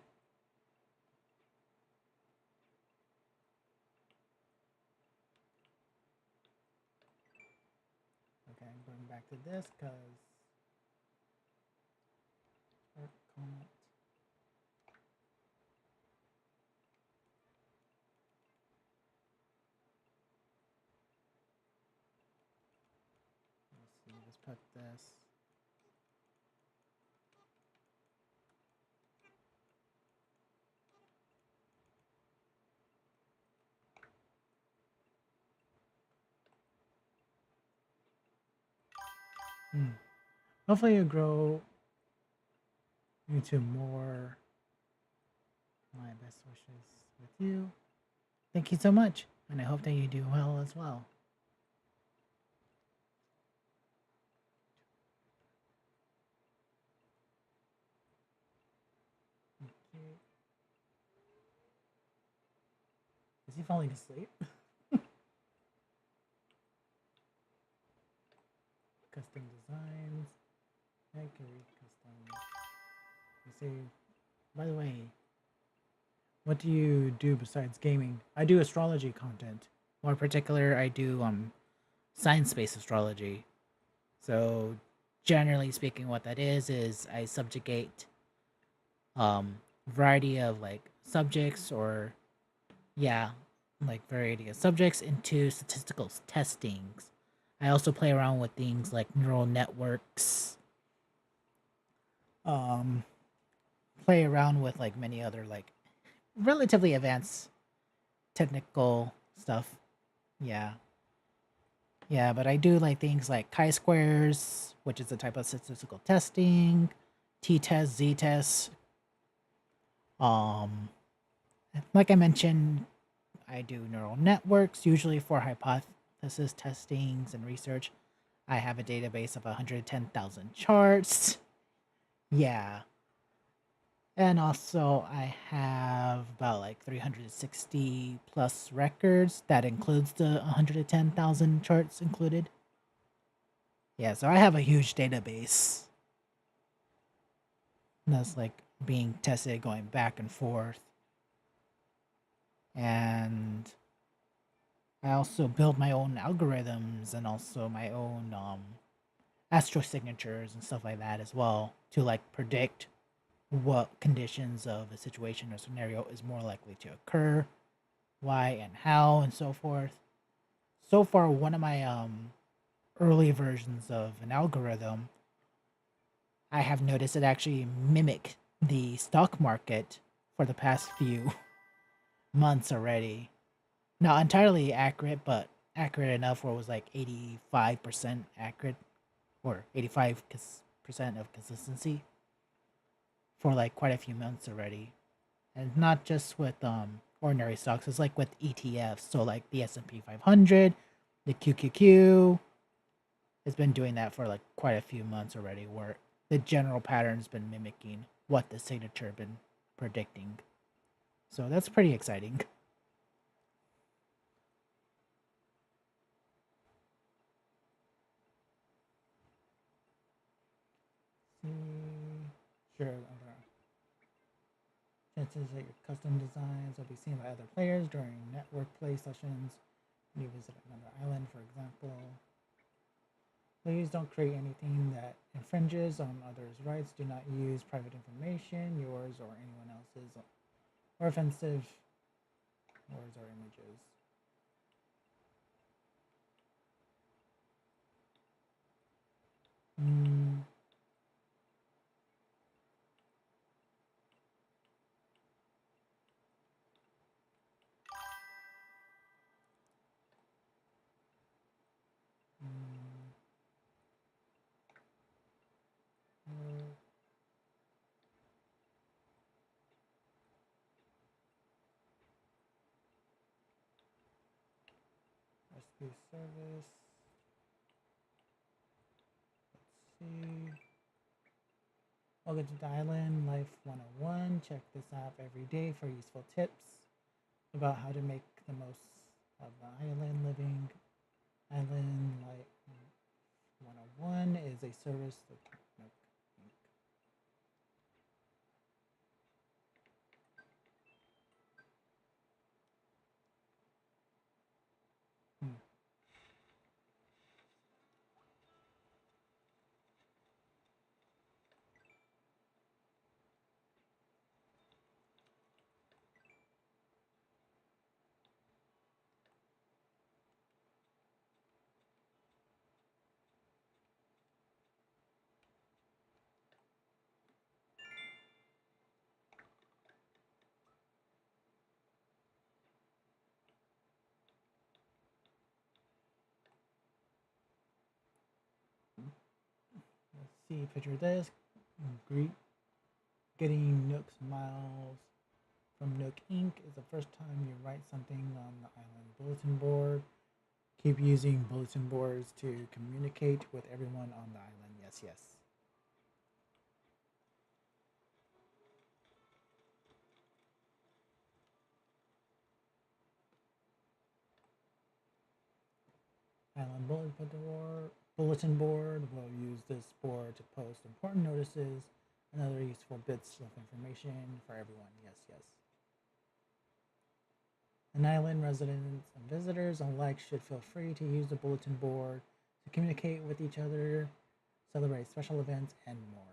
Okay, I'm going back to this because comment. Let's see. Let's put this. Hmm. Hopefully, you grow into more. My best wishes with you. Thank you so much, and I hope that you do well as well. Is he falling asleep? Custom designs. I can read custom. You see, by the way, what do you do besides gaming? I do astrology content. More particular, I do science-based astrology. So, generally speaking, what that is I subjugate variety of like subjects or yeah, like variety of subjects into statistical testings. I also play around with things like neural networks. Um, Play around with like many other like relatively advanced technical stuff. Yeah. Yeah, but I do like things like chi-squares, which is a type of statistical testing, t-test, z-test. Um, like I mentioned, I do neural networks, usually for hypothesis testings and research. I have a database of 110,000 charts. Yeah. And also, I have about like 360 plus records. That includes the 110,000 charts included. Yeah, so I have a huge database that's like being tested, going back and forth. And I also build my own algorithms and also my own astro signatures and stuff like that as well to like predict what conditions of a situation or scenario is more likely to occur, why and how, and so forth. So far, one of my early versions of an algorithm, I have noticed it actually mimic the stock market for the past few months already. Not entirely accurate, but accurate enough where it was like 85% accurate or 85% of consistency for like quite a few months already. And not just with ordinary stocks, it's like with ETFs. So like the S&P 500, the QQQ, it's been doing that for like quite a few months already where the general pattern's been mimicking what the signature been predicting. So that's pretty exciting. See, sure. Chances that your custom designs will be seen by other players during network play sessions when you visit another island, for example. Please don't create anything that infringes on others' rights. Do not use private information, yours or anyone else's, or offensive words or images. Mm, mm, mm, rescue service. Let's see. Welcome to the Island Life 101. Check this app every day for useful tips about how to make the most of the island living. Island Life 101 is a service that. Hmm. See, picture this. Greet, getting Nook Smiles from Nook Inc. is the first time you write something on the island bulletin board. Keep using bulletin boards to communicate with everyone on the island. Yes, yes. Island bulletin board will use this board to post important notices and other useful bits of information for everyone. Yes, yes. And island residents and visitors alike should feel free to use the bulletin board to communicate with each other, celebrate special events, and more.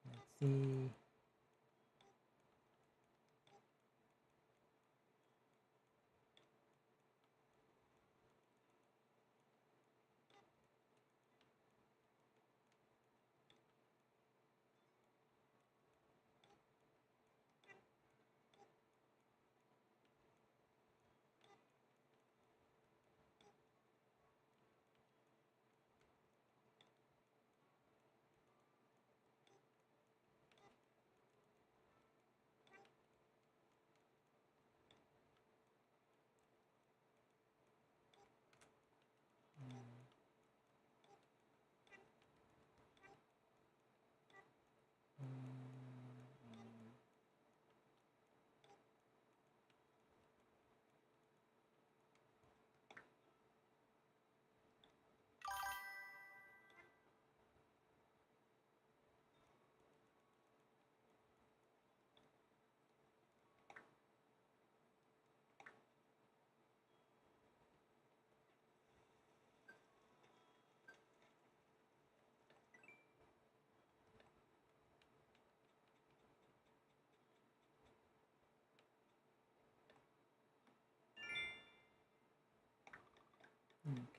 Let's see.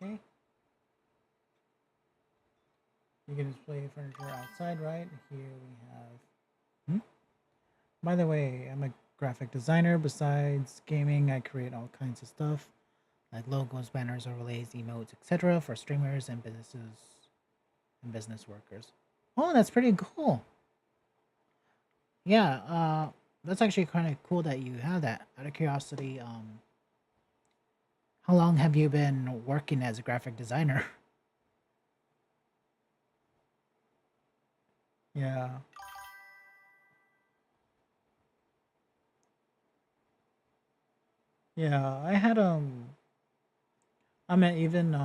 Okay. You can display furniture outside, right? Here we have. Hmm? By the way, I'm a graphic designer. Besides gaming, I create all kinds of stuff like logos, banners, overlays, emotes, etc. for streamers and business workers. Oh, that's pretty cool. Yeah, that's actually kind of cool that you have that. Out of curiosity, how long have you been working as a graphic designer? Yeah. Yeah, I had I mean even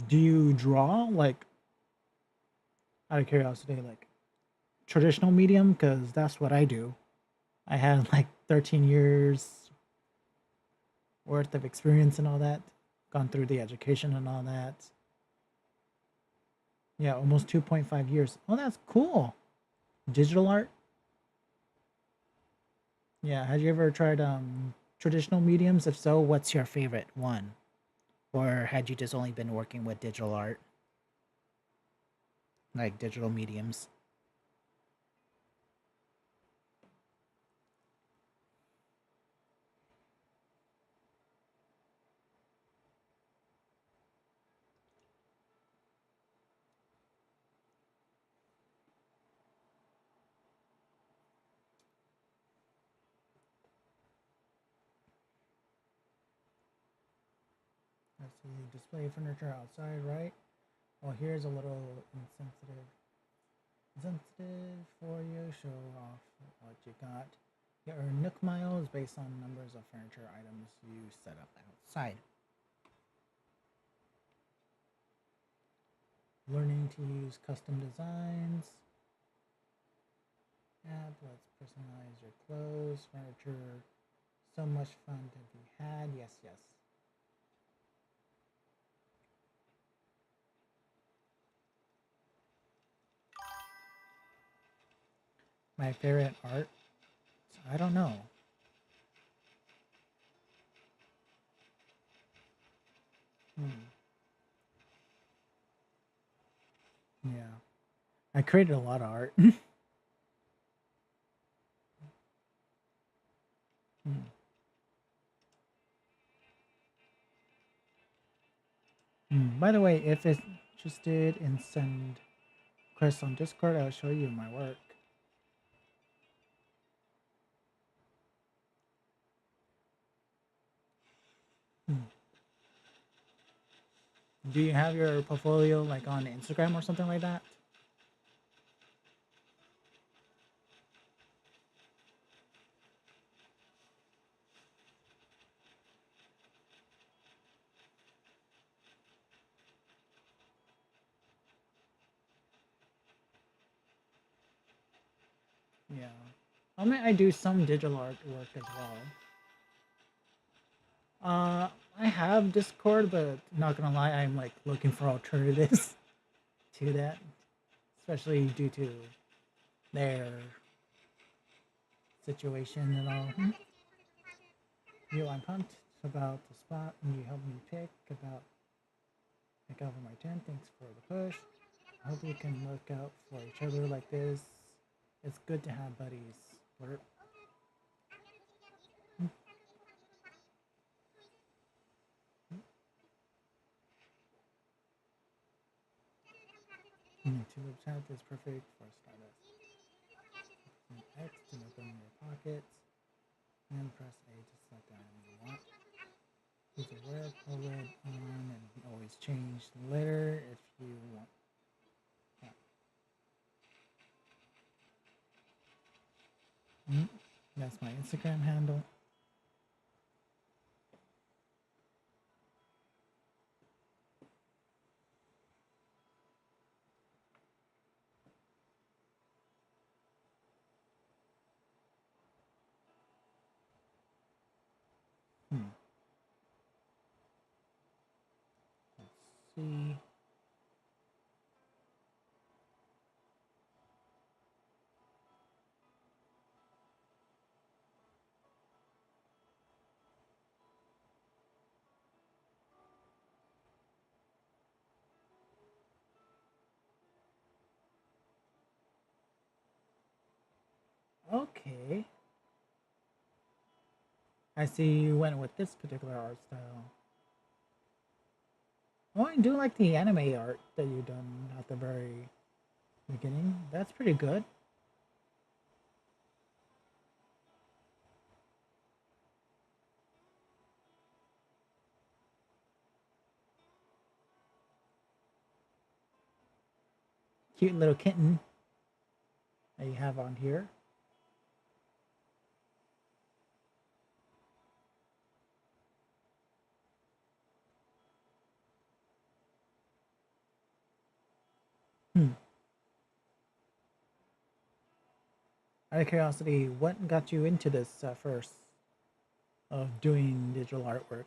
do you draw like out of curiosity like traditional medium cuz that's what I do. I had like 13 years worth of experience and all that, gone through the education and all that. Yeah, almost 2.5 years. Oh, that's cool. Digital art? Yeah, have you ever tried traditional mediums? If so, what's your favorite one? Or had you just only been working with digital art, like digital mediums? Let's see, display furniture outside, right? Well, here's a little insensitive for you. Show off what you got. Your Nook Mile is based on numbers of furniture items you set up outside. Learning to use custom designs. App, let's personalize your clothes, furniture. So much fun to be had. Yes, yes. My favorite art? I don't know. Hmm. Yeah. I created a lot of art. By the way, if it's interested in send requests on Discord, I'll show you my work. Hmm. Do you have your portfolio like on Instagram or something like that? Yeah. I mean, I do some digital art work as well. I have Discord, but not gonna lie, I'm like looking for alternatives to that, especially due to their situation and all. You on hunt about the spot, and you help me pick out for my tent. Thanks for the push. I hope we can look out for each other like this. It's good to have buddies. We're Tulip chat is perfect for startups. X to open your pockets and press A to select the item you want. Use a red, pull red on, and always change later if you want. Yeah. That's my Instagram handle. Hmm. Let's see. Okay. I see you went with this particular art style. Oh, I do like the anime art that you done at the very beginning. That's pretty good. Cute little kitten that you have on here. Hmm. Out of curiosity, what got you into this first of doing digital artwork?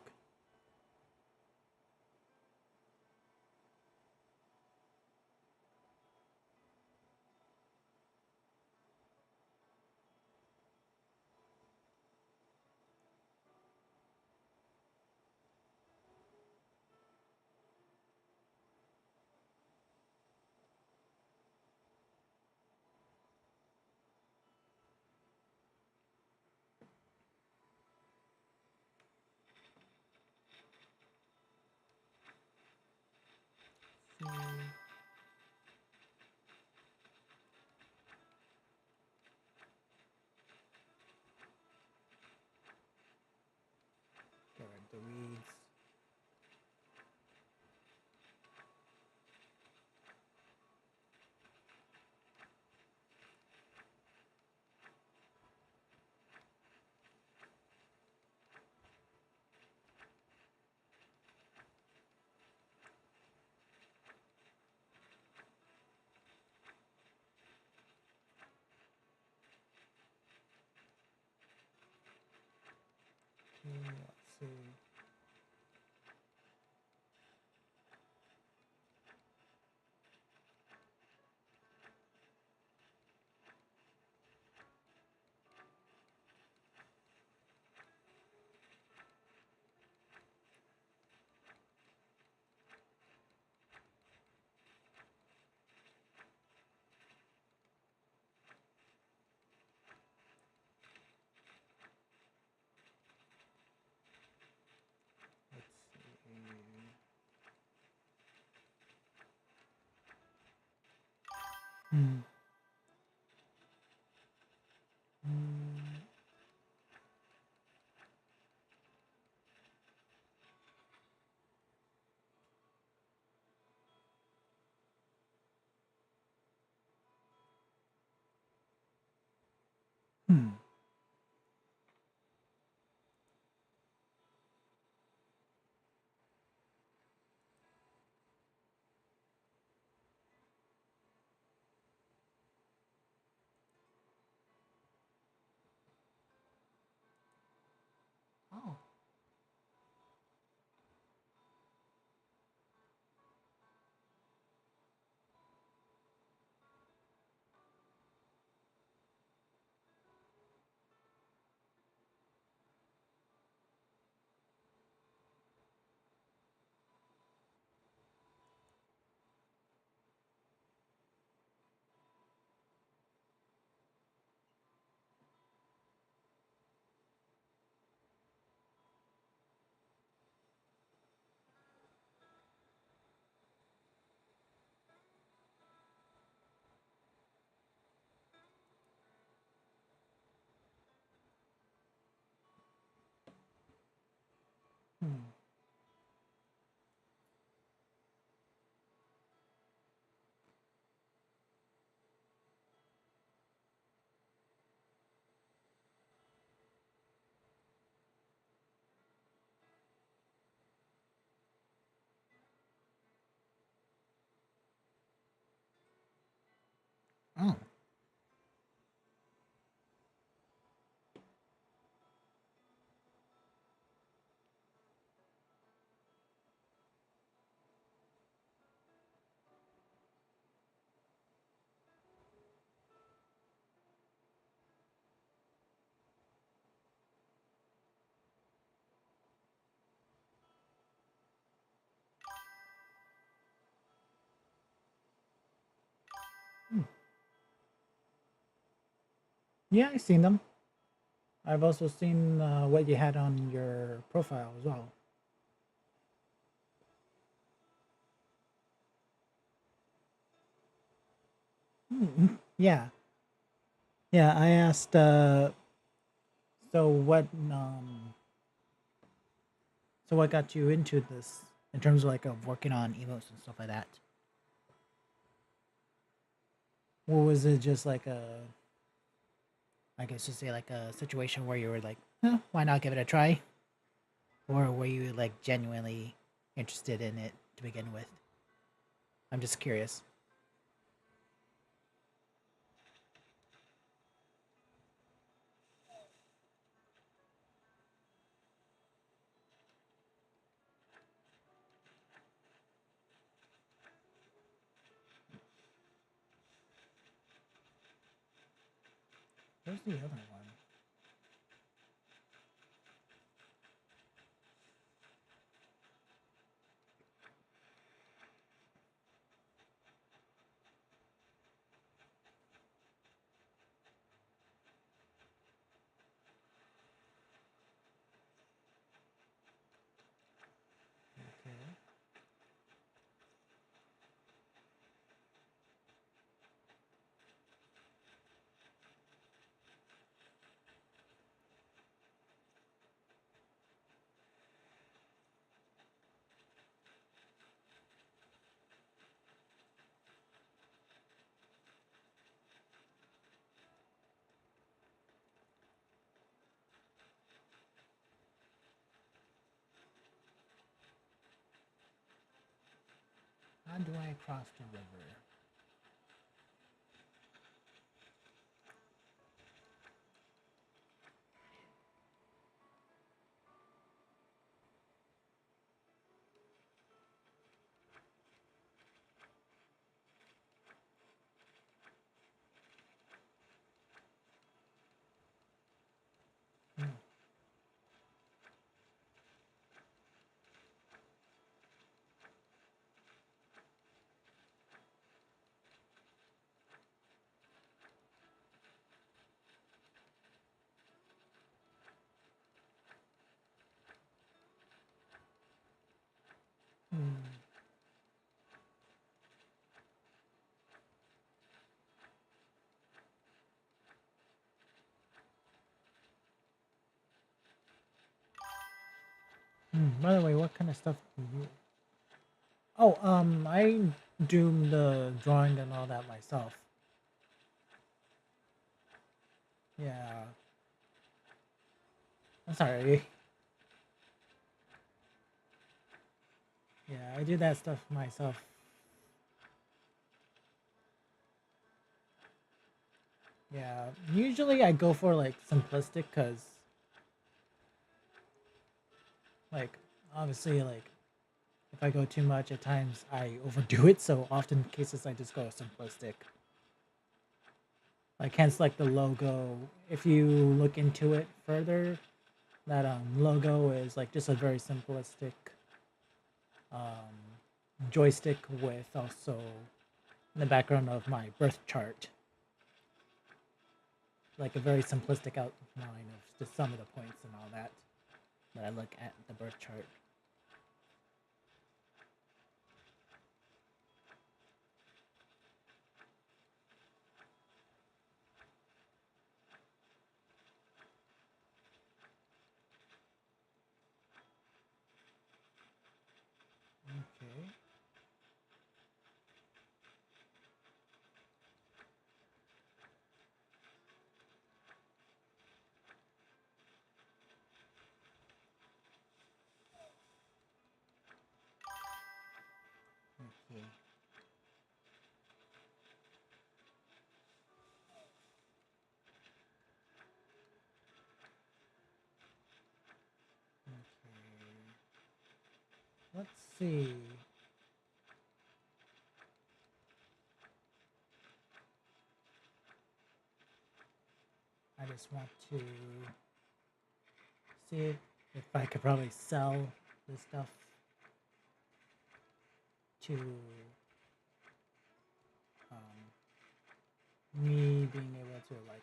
Hmm. Mm. Hmm. Oh. Hmm. Oh. Hmm. Yeah, I've seen them. I've also seen what you had on your profile as well. Hmm. Yeah. Yeah, I asked. So what? So what got you into this in terms of like of working on emotes and stuff like that? Or was it just like a, I guess to say like a situation where you were like, huh, why not give it a try? Or were you like genuinely interested in it to begin with? I'm just curious. Where's the other one? Okay. How do I cross the river? Hmm. By the way, what kind of stuff do you? Oh, I do the drawing and all that myself. Yeah. I'm sorry. Yeah, I do that stuff myself. Yeah, usually I go for like simplistic because, like, obviously, like, if I go too much at times, I overdo it. So often cases I just go simplistic. Like, hence, like the logo. If you look into it further, that logo is like just a very simplistic um, joystick with also in the background of my birth chart, like a very simplistic outline of just some of the points and all that that I look at the birth chart. Okay. Okay. Okay. Let's see. I just want to see if I could probably sell this stuff to me being able to like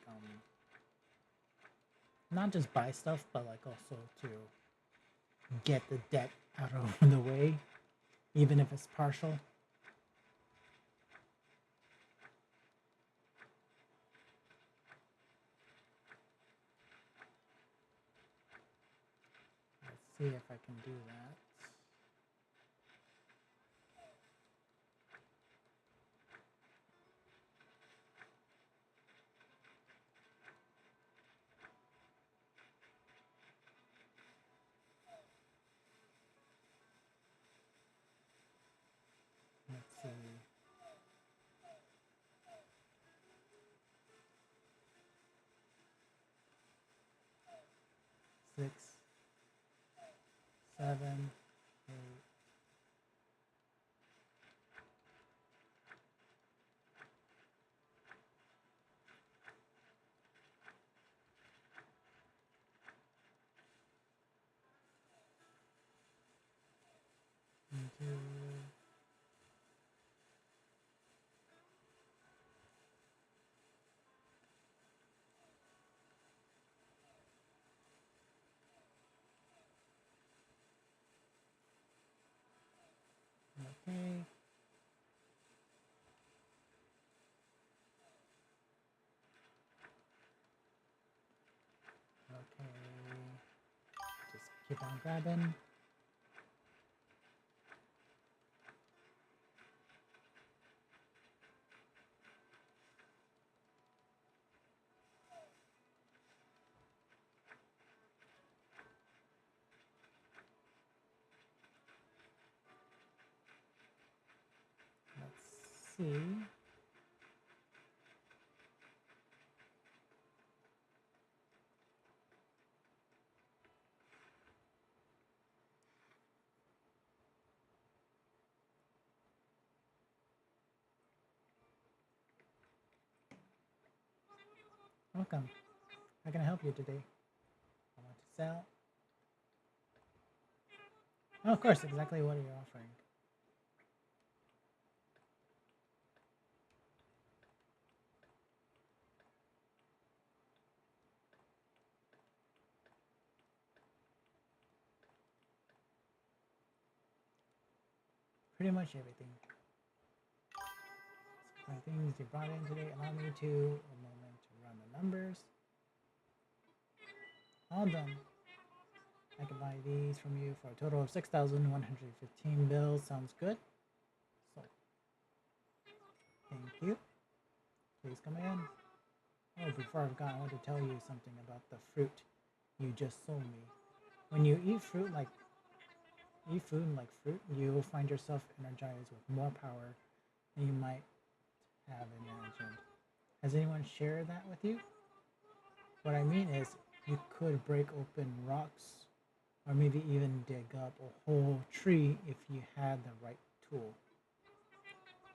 not just buy stuff but like also to get the debt out of the way, even if it's partial. Let's see if I can do that. Let's see. 6, 7, 8. Into okay. Okay. Just keep on grabbing. Let's see. Welcome. How can I help you today? I want to sell. Oh, of course, exactly what are you offering? Pretty much everything. My things you brought in today, allow me to a moment to run the numbers. All done. I can buy these from you for a total of 6,115 bills. Sounds good. So, thank you. Please come in. Oh, before I forgot, I want to tell you something about the fruit you just sold me. When you eat food like fruit, you will find yourself energized with more power than you might have imagined. Has anyone shared that with you? What I mean is, you could break open rocks or maybe even dig up a whole tree if you had the right tool.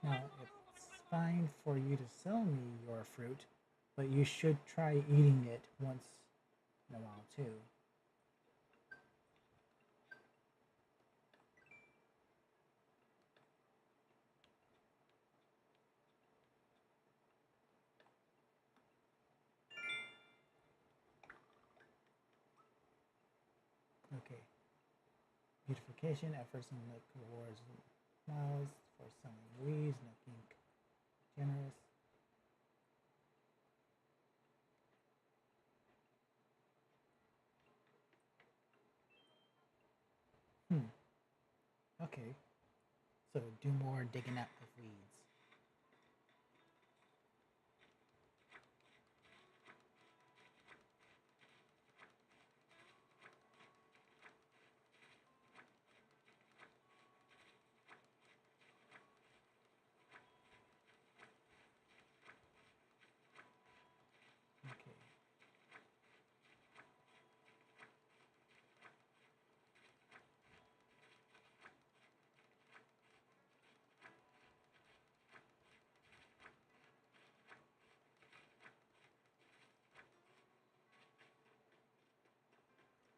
Now, it's fine for you to sell me your fruit, but you should try eating it once in a while too. Okay. Beautification, efforts and look rewards smiles for selling weeds, looking generous. Hmm. Okay. So do more digging up with weeds. Okay.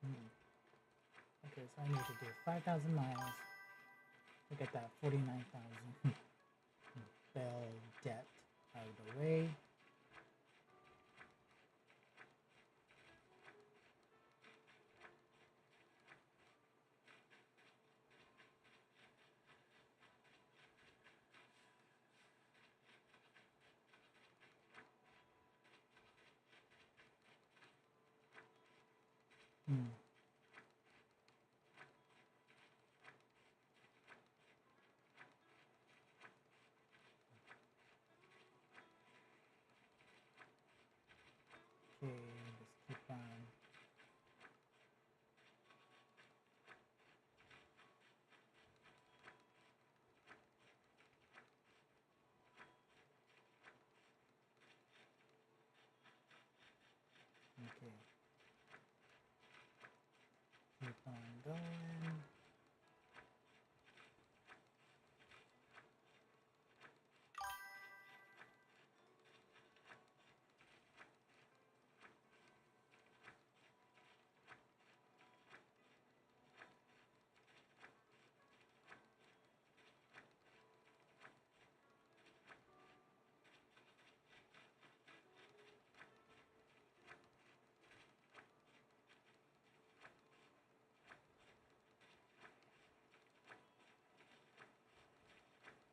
Hmm. Okay, so I need to do 5,000 miles to get that 49,000 bell debt out of the way. Hmm. Okay, just keep on. Okay, keep on going.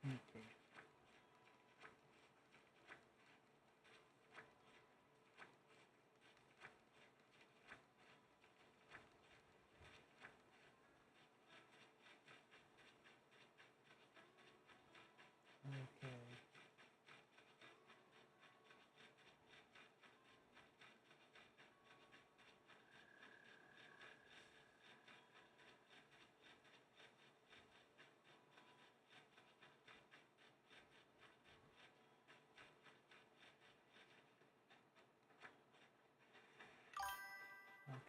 Okay. Okay.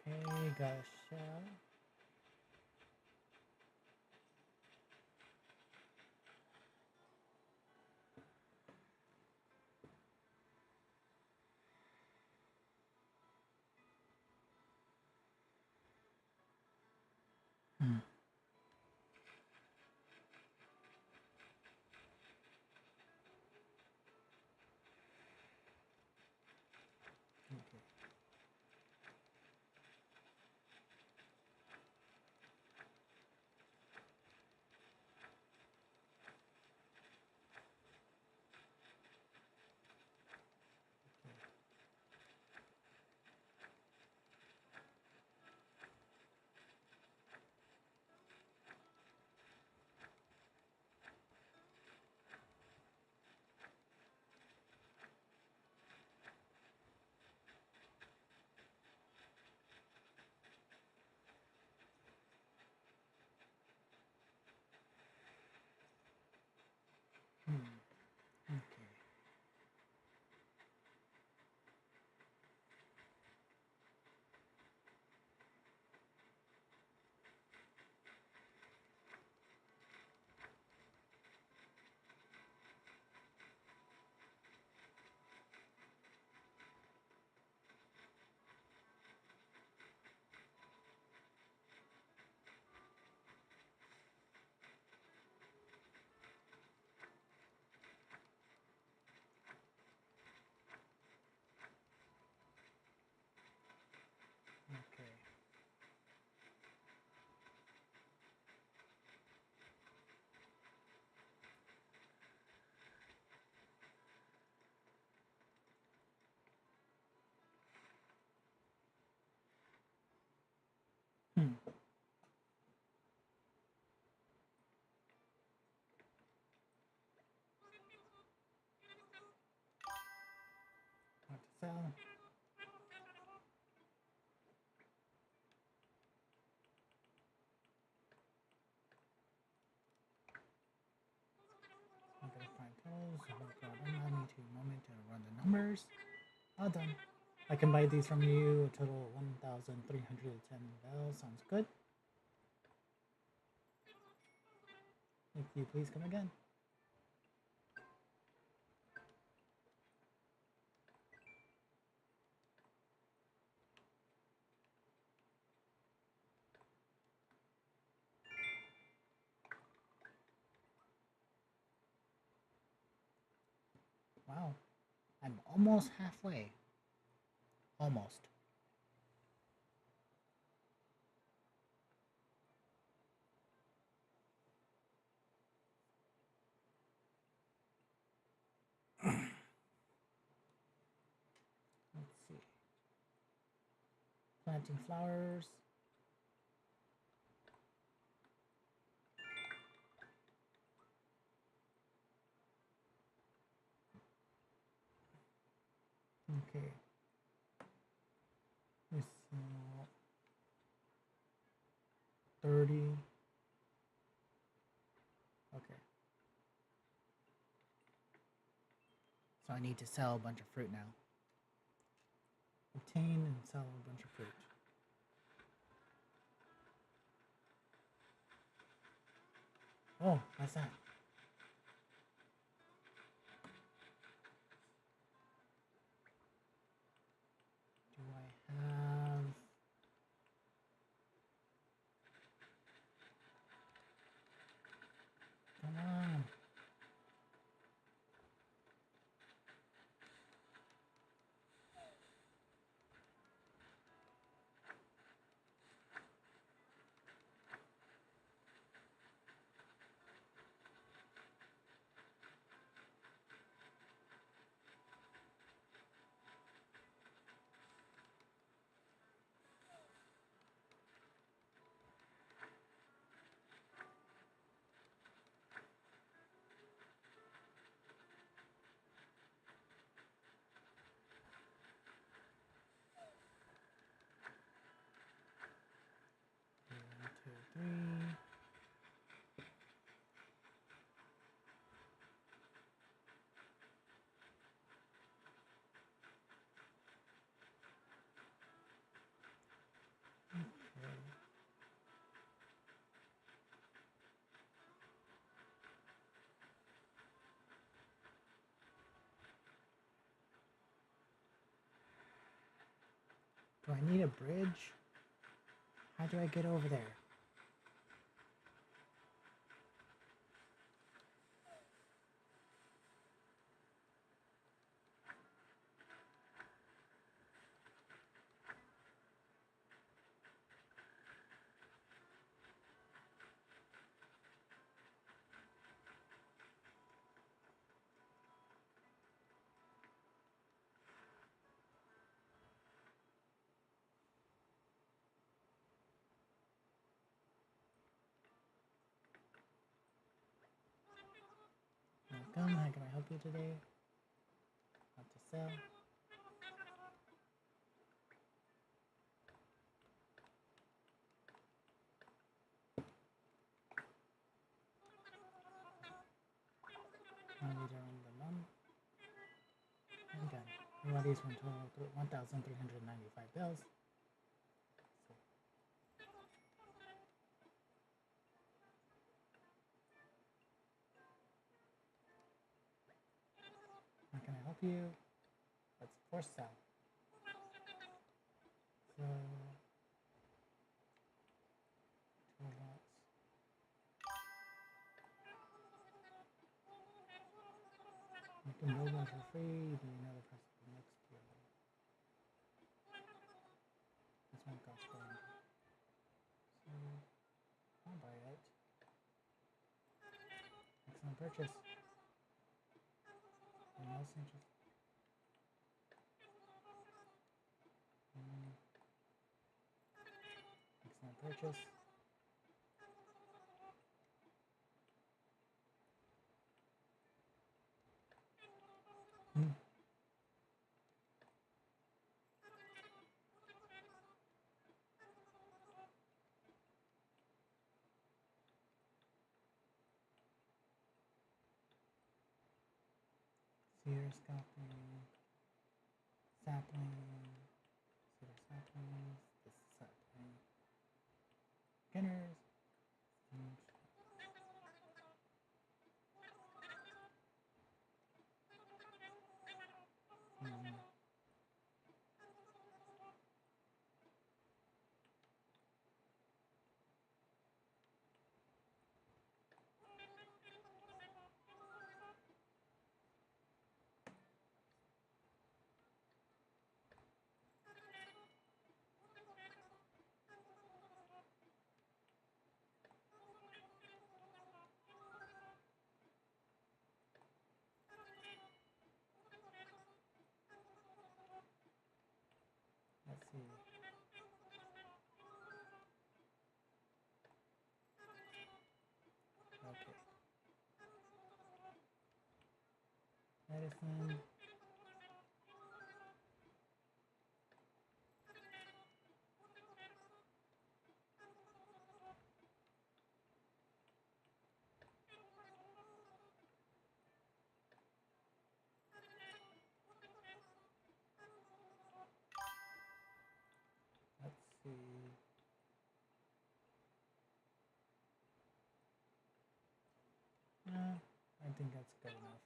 Okay, got a shell. Hmm. Okay. sell. I'm gonna find totals. Allow me to a moment to run the numbers. All done. I can buy these from you. A total of 1,310 bells. Sounds good. If you please come again. Wow. I'm almost halfway. Almost. Let's see. Planting flowers. Okay. This 30. Okay. So I need to sell a bunch of fruit now. Obtain and sell a bunch of fruit. Oh, what's that? Do I have... Come on. One, two, three. Okay. Do I need a bridge? How do I get over there? Welcome, how can I help you today? How to sell? These are on the month. And done. We want these one total 1,395 bells. So, how can I help you? Let's force sell. So, 2 lots. You can build one for free, then another price for the next year. This one costs 400. So, I'll buy it. Excellent purchase. Anyone else interested? Excellent purchase. Deer scalping, sapling, cedar saplings, this is sapling, skinners, let's see. Okay. Medicine. Let's see. I think that's good enough.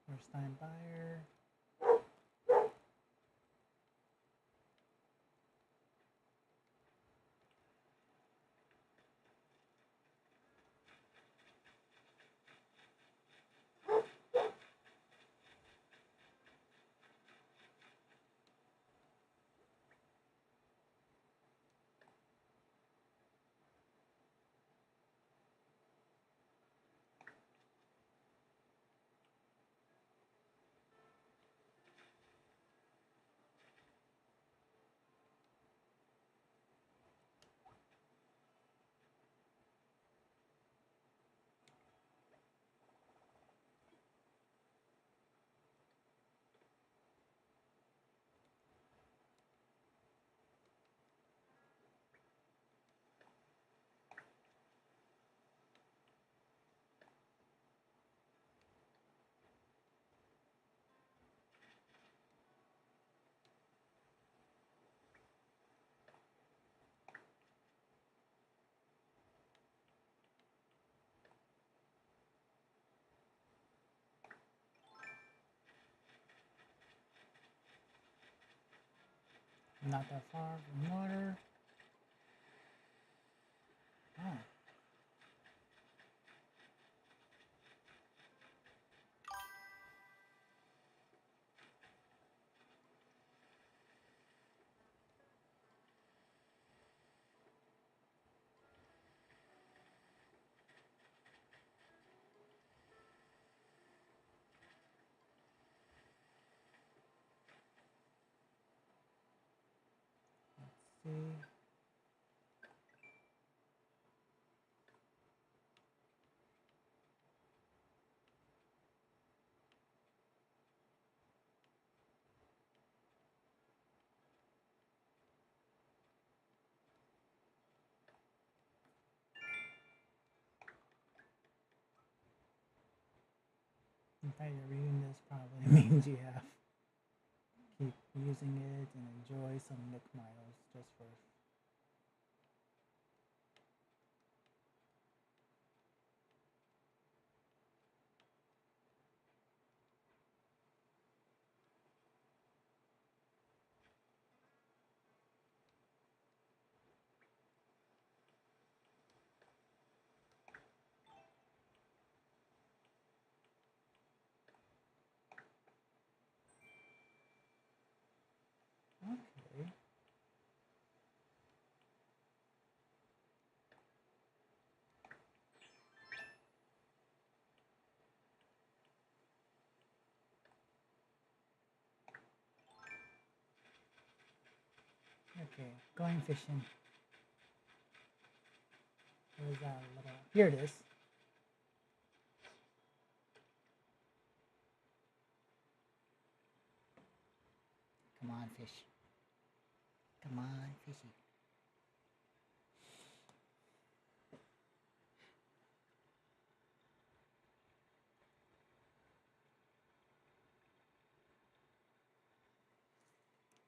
First time buyer. Not that far from water. Oh. Let's see. In fact, you're reading this probably means you have keep using it and enjoy some Nick Miles just for. Okay. Okay, going fishing. Where's that little? Here it is. Come on, fish. Come on, fishy.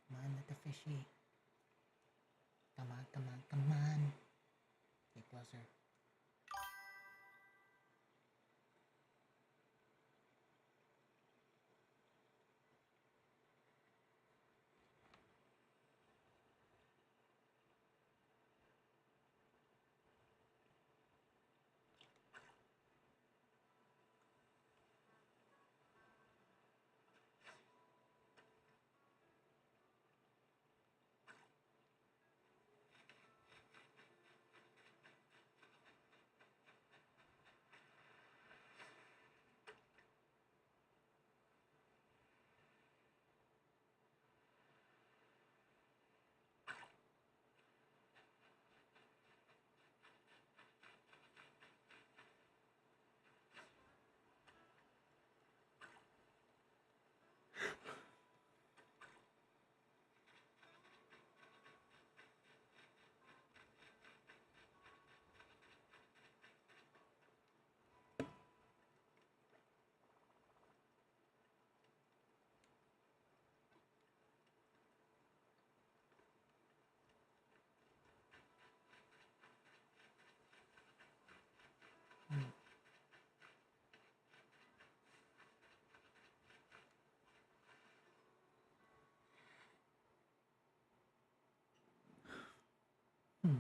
Come on, little fishy. Come on, come on, come on. Get closer. Hmm. Hmm.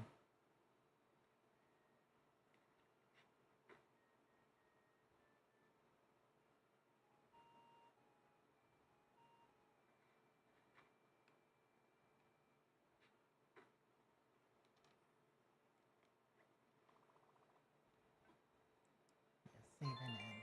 Yes, save and end.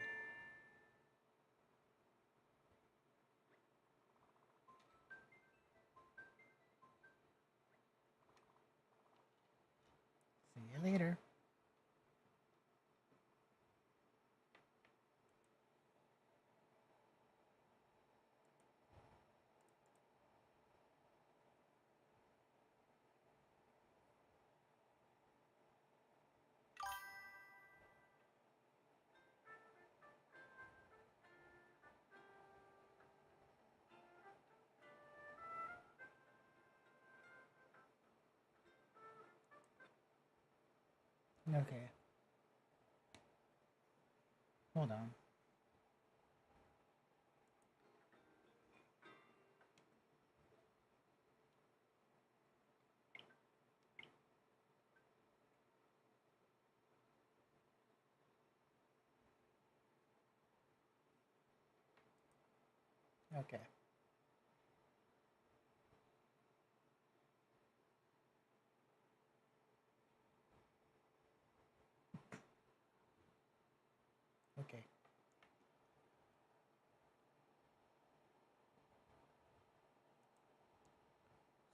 See you later. Okay. Hold on. Okay. Okay.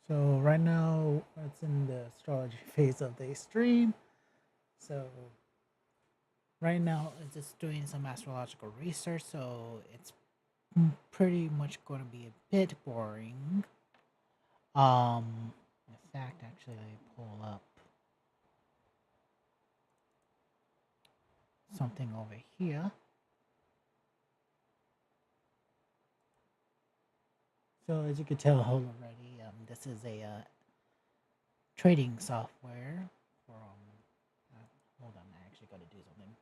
So right now it's in the astrology phase of the stream. So right now it's just doing some astrological research. So it's pretty much going to be a bit boring. In fact, actually, let me pull up something over here. So as you can tell already, this is a trading software. From hold on, I actually got to do something.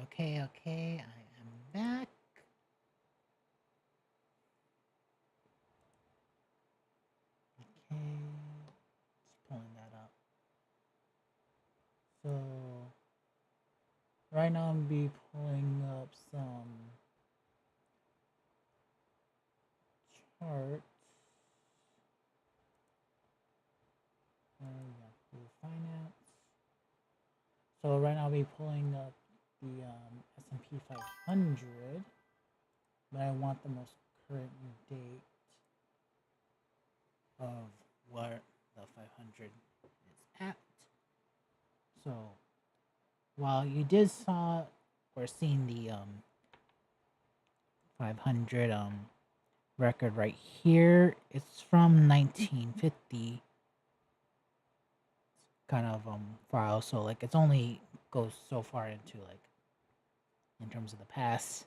Okay, okay, I am back. Okay, just pulling that up. So right now I'm be pulling up some charts. Yahoo Finance. So right now I'll be pulling up the S&P 500, but I want the most current date of where the 500 is at. So while you did saw or seen the 500 record right here, it's from 1950 kind of file. So like it's only goes so far into like in terms of the past.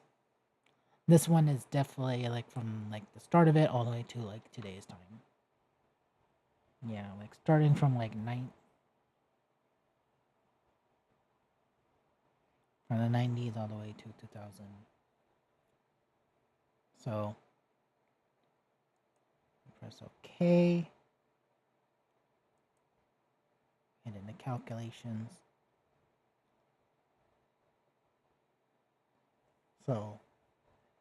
This one is definitely like from like the start of it all the way to like today's time. Yeah, like starting from like from the 90s all the way to 2000. So press OK. And in the calculations. So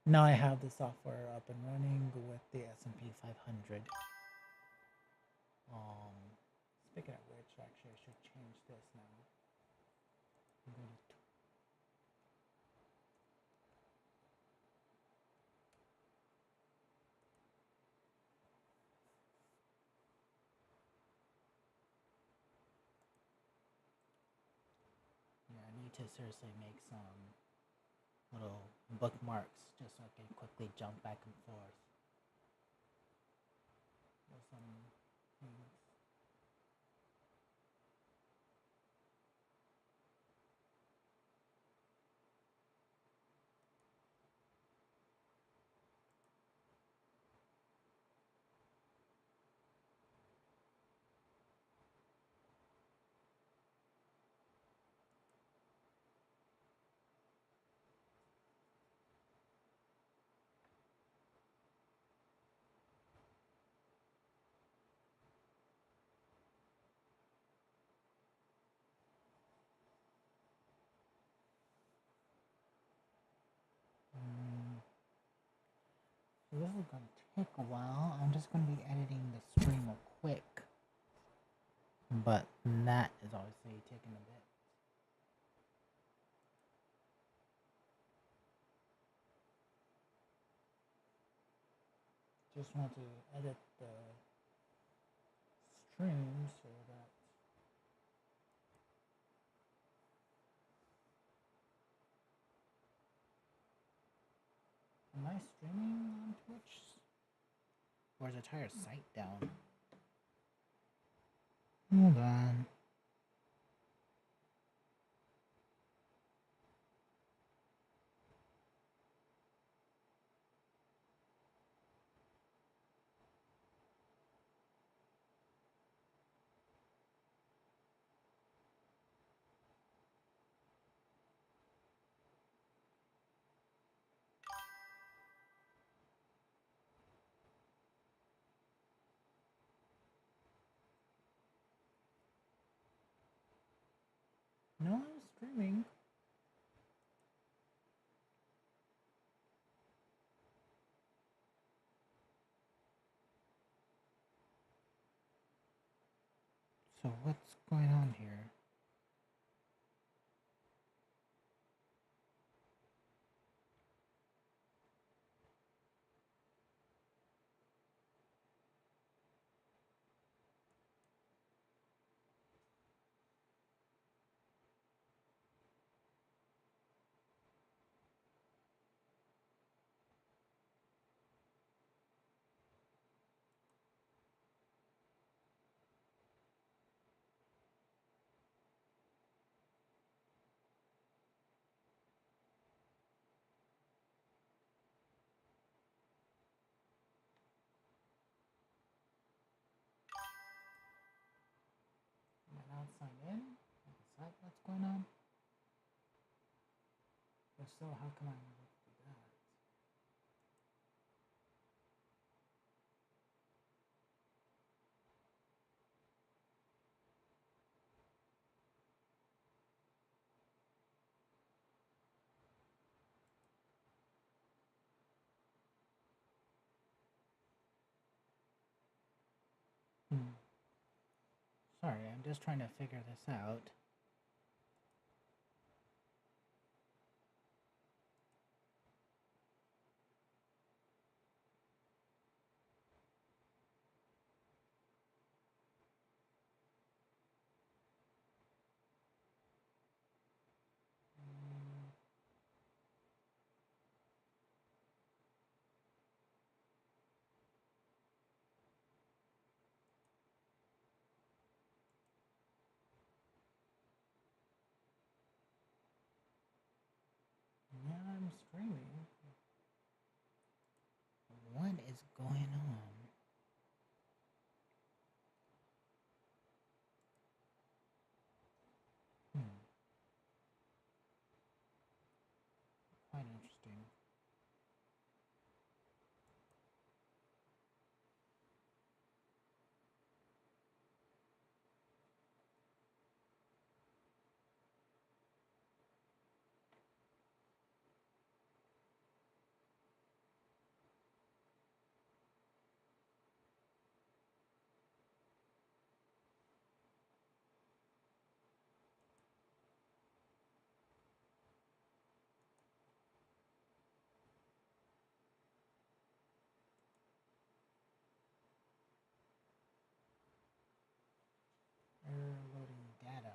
now I have the software up and running with the S&P 500. Speaking of which, actually I should change this now. Yeah, I need to seriously make some little bookmarks just so I can quickly jump back and forth. So this is going to take a while. I'm just going to be editing the stream real quick. But that is obviously taking a bit. Just want to edit the stream so that am I streaming on Twitch? Or is the entire site down? Hold on. No, I'm streaming. So what's going on here? Am I not signed in? Is that what's going on? If so, how come I'm able to do that? Sorry, I'm just trying to figure this out. Now I'm streaming. What is going on? Quite interesting. Error loading data.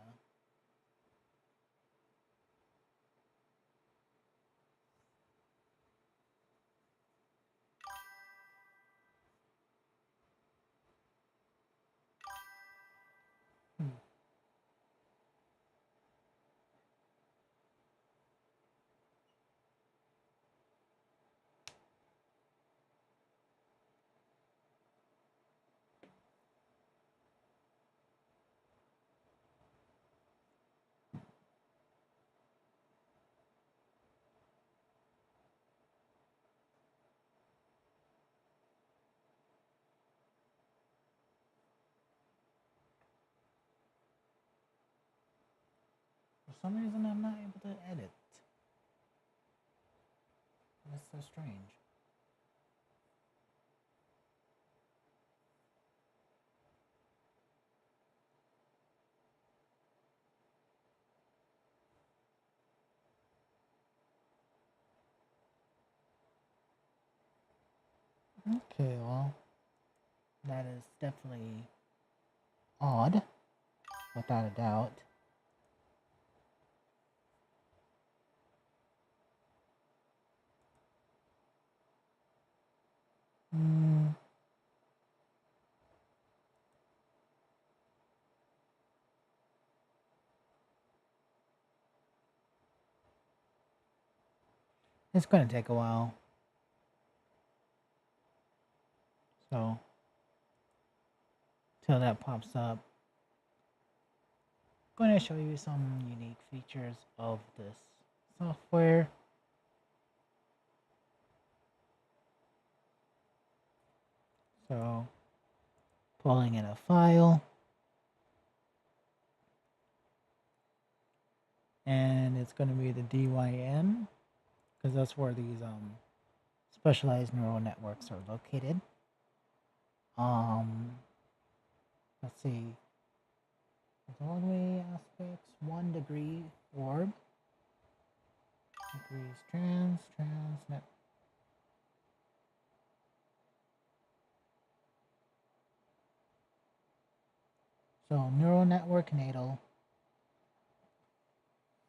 For some reason, I'm not able to edit. That's so strange. Okay, well, that is definitely odd, without a doubt. It's going to take a while. So, till that pops up, I'm going to show you some unique features of this software. So, pulling in a file. And it's going to be the DYN, because that's where these specialized neural networks are located. Let's see. Orderly aspects, 1 degree orb. Degrees transnet. So neural network natal.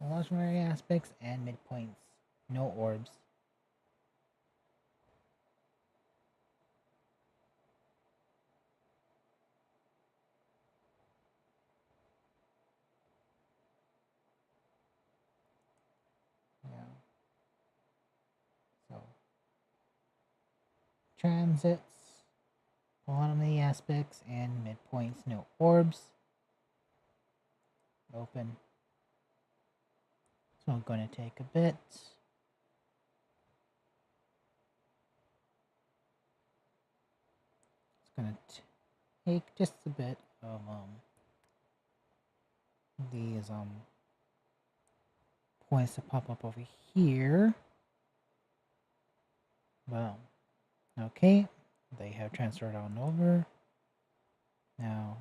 Evolutionary aspects and midpoints. No orbs. Yeah. So transits, polynomial aspects, and midpoints. No orbs. Open. So I'm going to take a bit. gonna take just a bit of these points to pop up over here. Well, okay, they have transferred on over. Now,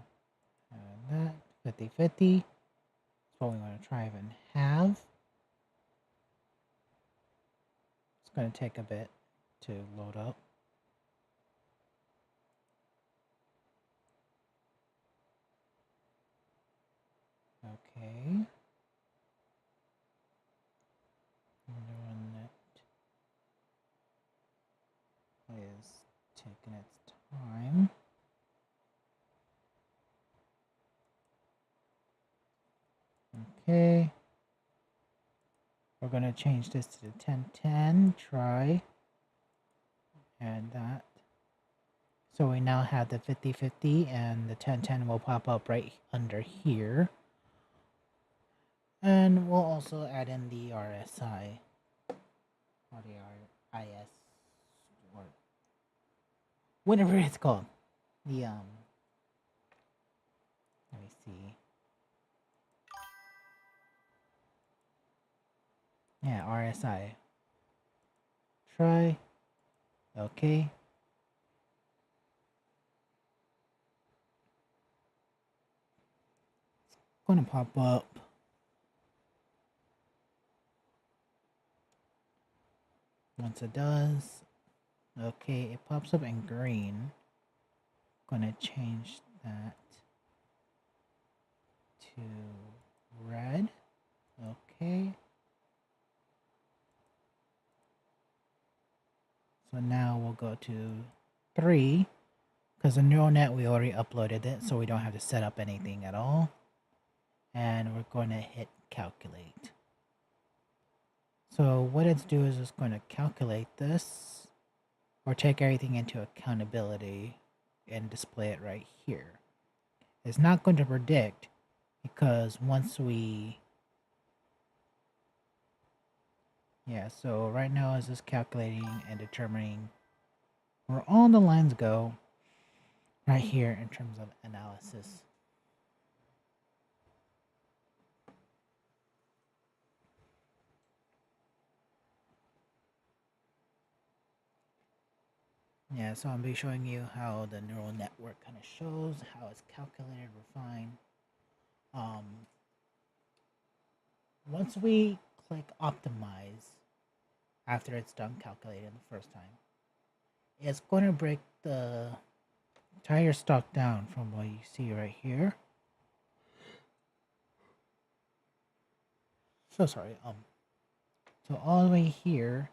that 50-50. That's what we want to try and have. It's going to take a bit to load up. Okay. Neural net is taking its time. Okay. We're going to change this to the 1010. Try. Add that. So we now have the 50-50 and the 1010 will pop up right under here. And we'll also add in the RSI. Or the RIS. Or whatever it's called. The, let me see. Yeah, RSI. Try. Okay. It's going to pop up. Once it does, okay, it pops up in green. I'm going to change that to red. Okay. So now we'll go to 3, because the neural net, we already uploaded it, so we don't have to set up anything at all. And we're going to hit calculate. So what it's doing is it's going to calculate this, or take everything into accountability and display it right here. It's not going to predict, because once we... Yeah, so right now it's just calculating and determining where all the lines go right here in terms of analysis. Yeah, so I'll be showing you how the neural network kind of shows, how it's calculated, refined. Once we click optimize, after it's done calculating the first time, it's going to break the entire stock down from what you see right here. So sorry, so all the way here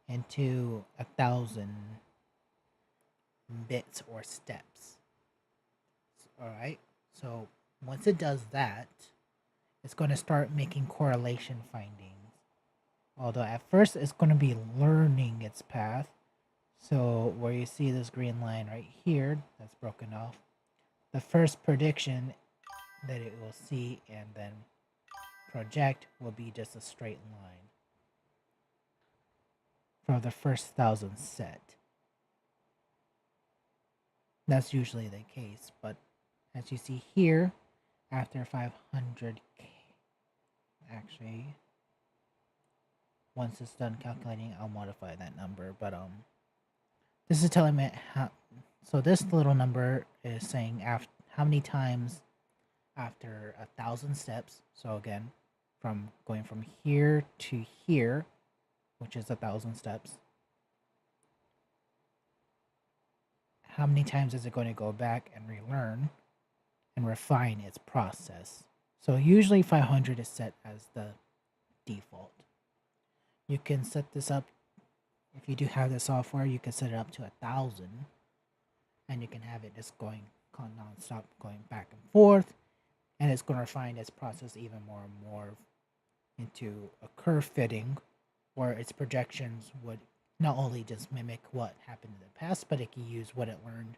into 1,000 bits or steps. Alright, so once it does that, it's going to start making correlation findings. Although at first it's going to be learning its path. So where you see this green line right here, that's broken off, the first prediction that it will see and then project will be just a straight line for the first 1,000 set. That's usually the case, but as you see here, after 500k, actually, once it's done calculating, I'll modify that number, but this is telling me how, so this little number is saying how many times after 1,000 steps, so again, from going from here to here, which is 1,000 steps, how many times is it going to go back and relearn and refine its process? So usually 500 is set as the default. You can set this up, if you do have the software, you can set it up to 1,000, and you can have it just going non-stop, going back and forth, and it's going to refine its process even more and more into a curve fitting, where its projections would not only just mimic what happened in the past, but it can use what it learned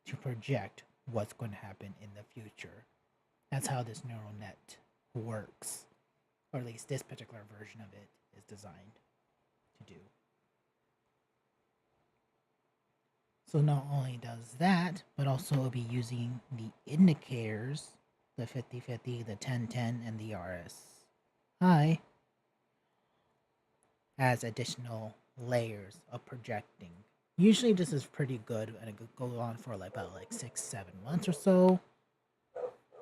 to project what's going to happen in the future. That's how this neural net works, or at least this particular version of it is designed to do. So not only does that, but also it'll be using the indicators, the 50/50, the 10/10, and the RSI as additional layers of projecting. Usually this is pretty good and it could go on for like about like 6-7 months or so.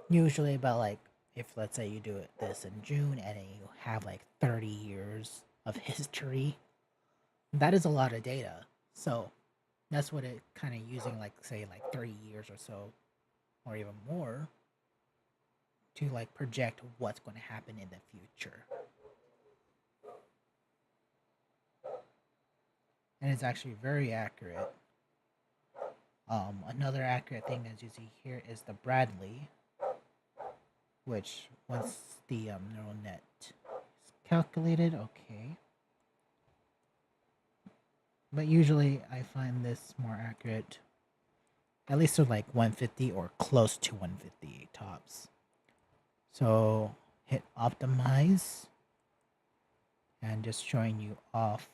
Usually about like, if let's say you do it this in June and then you have like 30 years of history, that is a lot of data. So that's what it kind of using, like say like 30 years or so, or even more, to like project what's going to happen in the future. And it's actually very accurate. Another accurate thing as you see here is the Bradley, which once the neural net is calculated, okay. But usually I find this more accurate, at least to like 150 or close to 150 tops. So hit optimize and just showing you off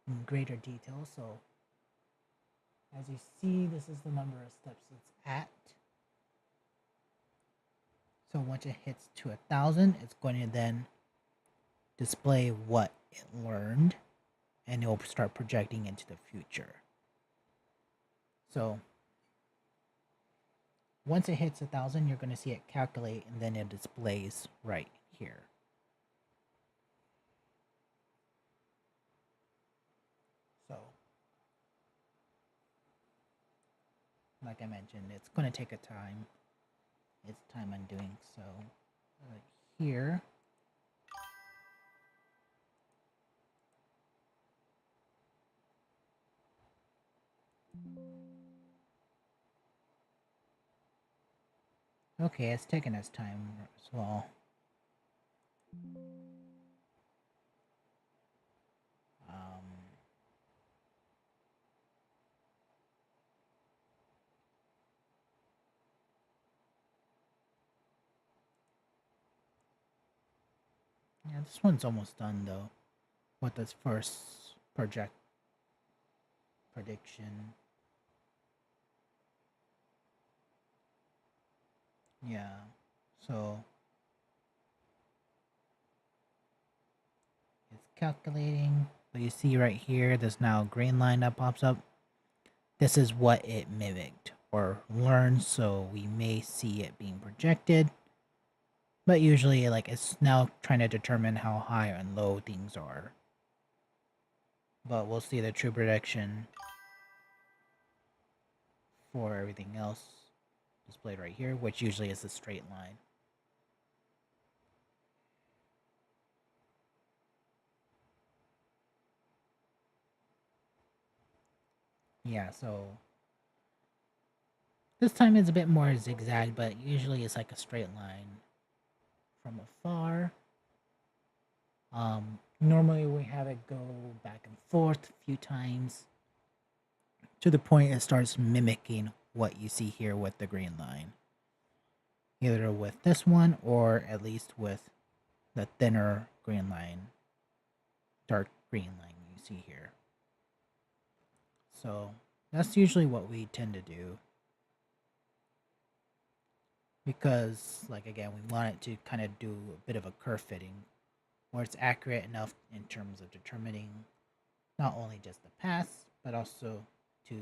in greater detail. So as you see, this is the number of steps it's at. So once it hits to 1,000, it's going to then display what it learned, and it will start projecting into the future. So once it hits 1,000, you're going to see it calculate, and then it displays right here. So like I mentioned, it's going to take a time. It's time undoing. So here, okay, it's taking its time as well. Yeah, this one's almost done though, with this first prediction. Yeah, so it's calculating. But you see right here, there's now a green line that pops up. This is what it mimicked or learned, so we may see it being projected. But usually, like, it's now trying to determine how high and low things are. But we'll see the true prediction for everything else displayed right here, which usually is a straight line. Yeah, so this time it's a bit more zigzag, but usually it's like a straight line from afar. Normally we have it go back and forth a few times to the point it starts mimicking what you see here with the green line. Either with this one or at least with the thinner green line, dark green line you see here. So that's usually what we tend to do. Because, like, again, we want it to kind of do a bit of a curve fitting where it's accurate enough in terms of determining not only just the past, but also to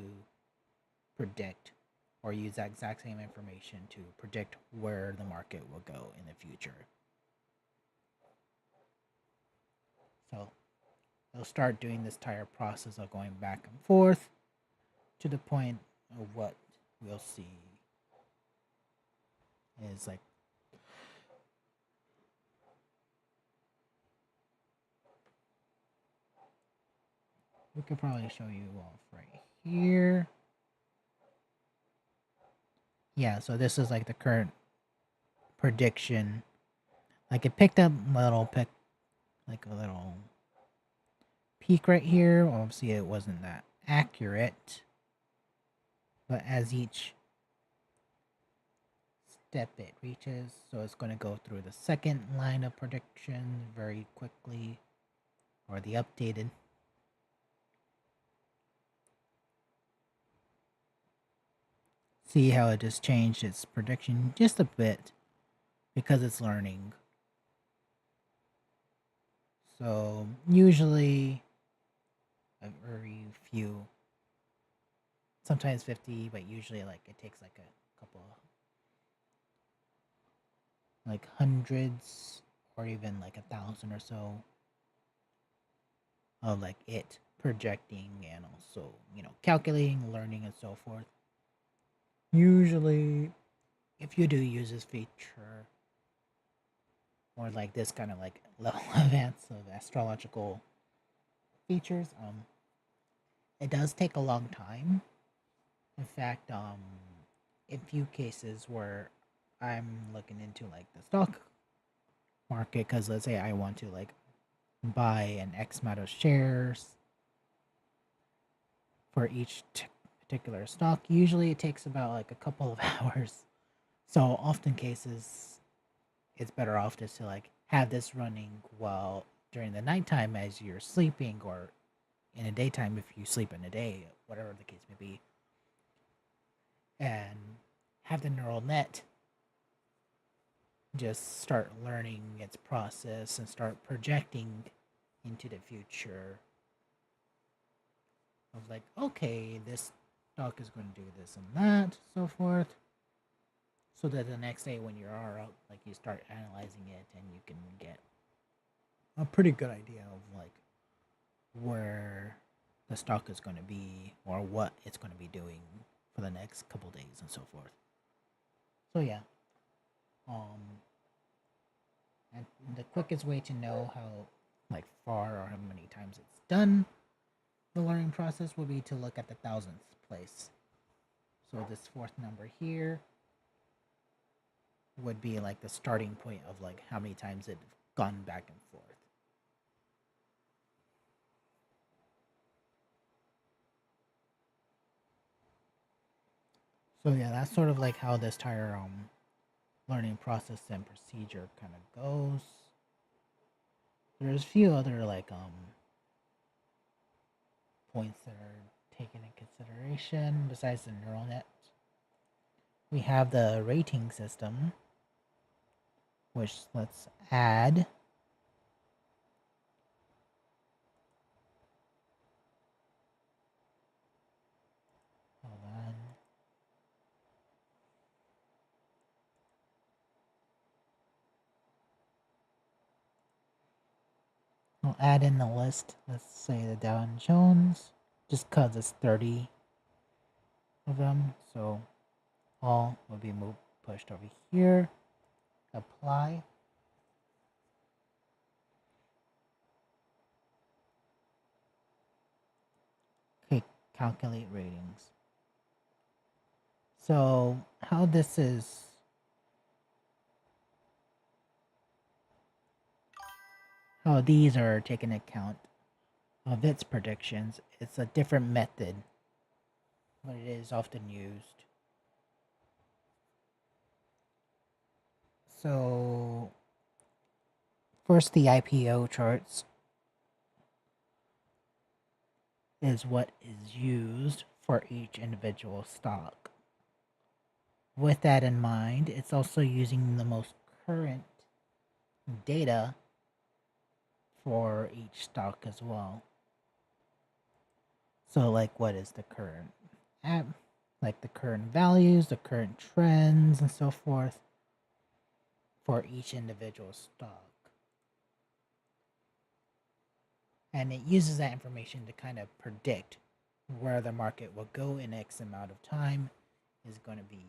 predict or use that exact same information to predict where the market will go in the future. So they'll start doing this entire process of going back and forth to the point of what we'll see is like we could probably show you off right here. Yeah, so this is like the current prediction. Like it picked up a little peak right here. Obviously it wasn't that accurate. But as each step it reaches, so it's going to go through the second line of prediction very quickly, or the updated. See how it just changed its prediction just a bit because it's learning. So usually a very few, sometimes 50, but usually like it takes like a couple, like hundreds or even like 1,000 or so of like it projecting and also, calculating, learning, and so forth. Usually, if you do use this feature or like this kind of like level advance of astrological features, it does take a long time. In fact, in few cases where I'm looking into like the stock market, because let's say I want to like buy an X amount of shares for each particular stock. Usually it takes about like a couple of hours. So often cases it's better off just to like have this running while during the nighttime as you're sleeping, or in the daytime if you sleep in the day, whatever the case may be, and have the neural net just start learning its process and start projecting into the future of like, okay, this stock is going to do this and that, so forth. So that the next day when you are out, like you start analyzing it and you can get a pretty good idea of like where the stock is going to be or what it's going to be doing for the next couple days and so forth. So yeah, um, and the quickest way to know how like far or how many times it's done the learning process would be to look at the thousandth place. So this fourth number here would be like the starting point of like how many times it's gone back and forth. So yeah, that's sort of like how this entire learning process and procedure kind of goes. There's a few other like points that are taken in consideration besides the neural net. We have the rating system, which let's add. Hold on. I'll add in the list. Let's say the Dow Jones, just cause it's 30 of them. So all will be moved, pushed over here. Apply. Okay, calculate ratings. So how this is, how these are taken account of its predictions, it's a different method, but it is often used. So first, the IPO charts is what is used for each individual stock. With that in mind, it's also using the most current data for each stock as well. So, like, what is the current app? Like the current values, the current trends, and so forth for each individual stock. And it uses that information to kind of predict where the market will go in X amount of time. Is it going to be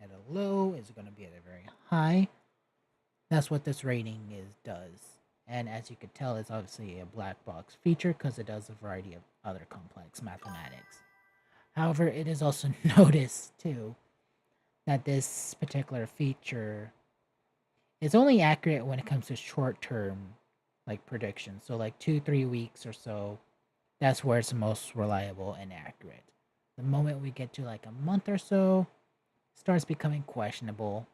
at a low? Is it going to be at a very high? That's what this rating does. And as you could tell, it's obviously a black box feature because it does a variety of other complex mathematics. However, it is also noticed too that this particular feature is only accurate when it comes to short-term like predictions. So like 2-3 weeks or so, that's where it's most reliable and accurate. The moment we get to like a month or so, it starts becoming questionable.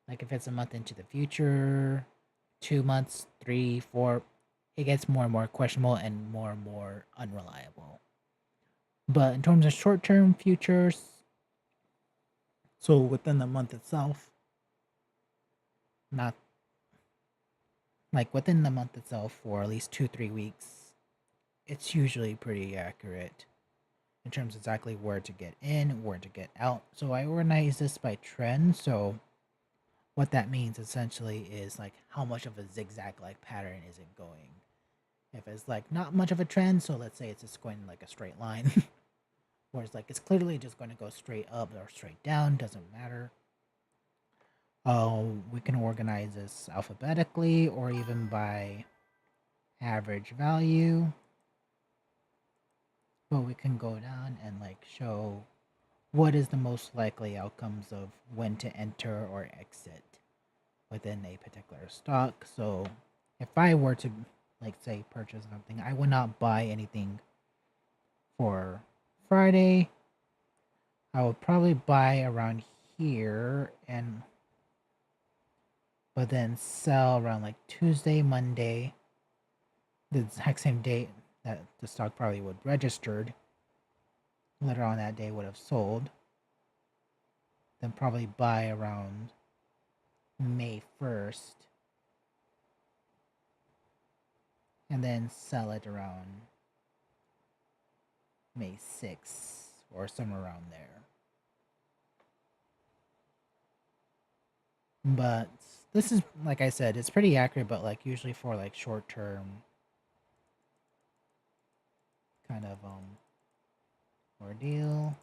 Like if it's a month into the future, 2 months, 3, 4, it gets more and more questionable and more unreliable. But in terms of short term futures, So within the month itself, not like within the month itself for at least 2-3 weeks, it's usually pretty accurate in terms of exactly where to get in, where to get out. So I organize this by trend. So what that means essentially is like how much of a zigzag like pattern is it going. If it's like not much of a trend, so let's say it's just going like a straight line, whereas like it's clearly just going to go straight up or straight down, doesn't matter. We can organize this alphabetically or even by average value. But we can go down and like show what is the most likely outcomes of when to enter or exit within a particular stock. So if I were to like say purchase something, I would not buy anything for Friday. I would probably buy around here and but then sell around like Tuesday, Monday, the exact same date that the stock probably would registered. Later on that day would have sold. Then probably buy around May 1st and then sell it around May 6th or somewhere around there. But this is like I said, it's pretty accurate, but like usually for like short term kind of ordeal.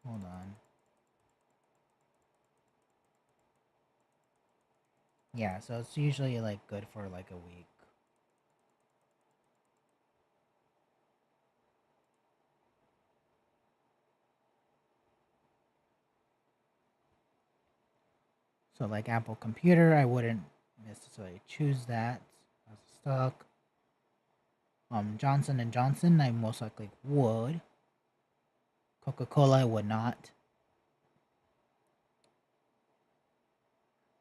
Hold on. Yeah, so it's usually like good for like a week. So like Apple Computer, I wouldn't necessarily choose that as a stock. Johnson and Johnson, I most likely would. Coca-Cola, I would not.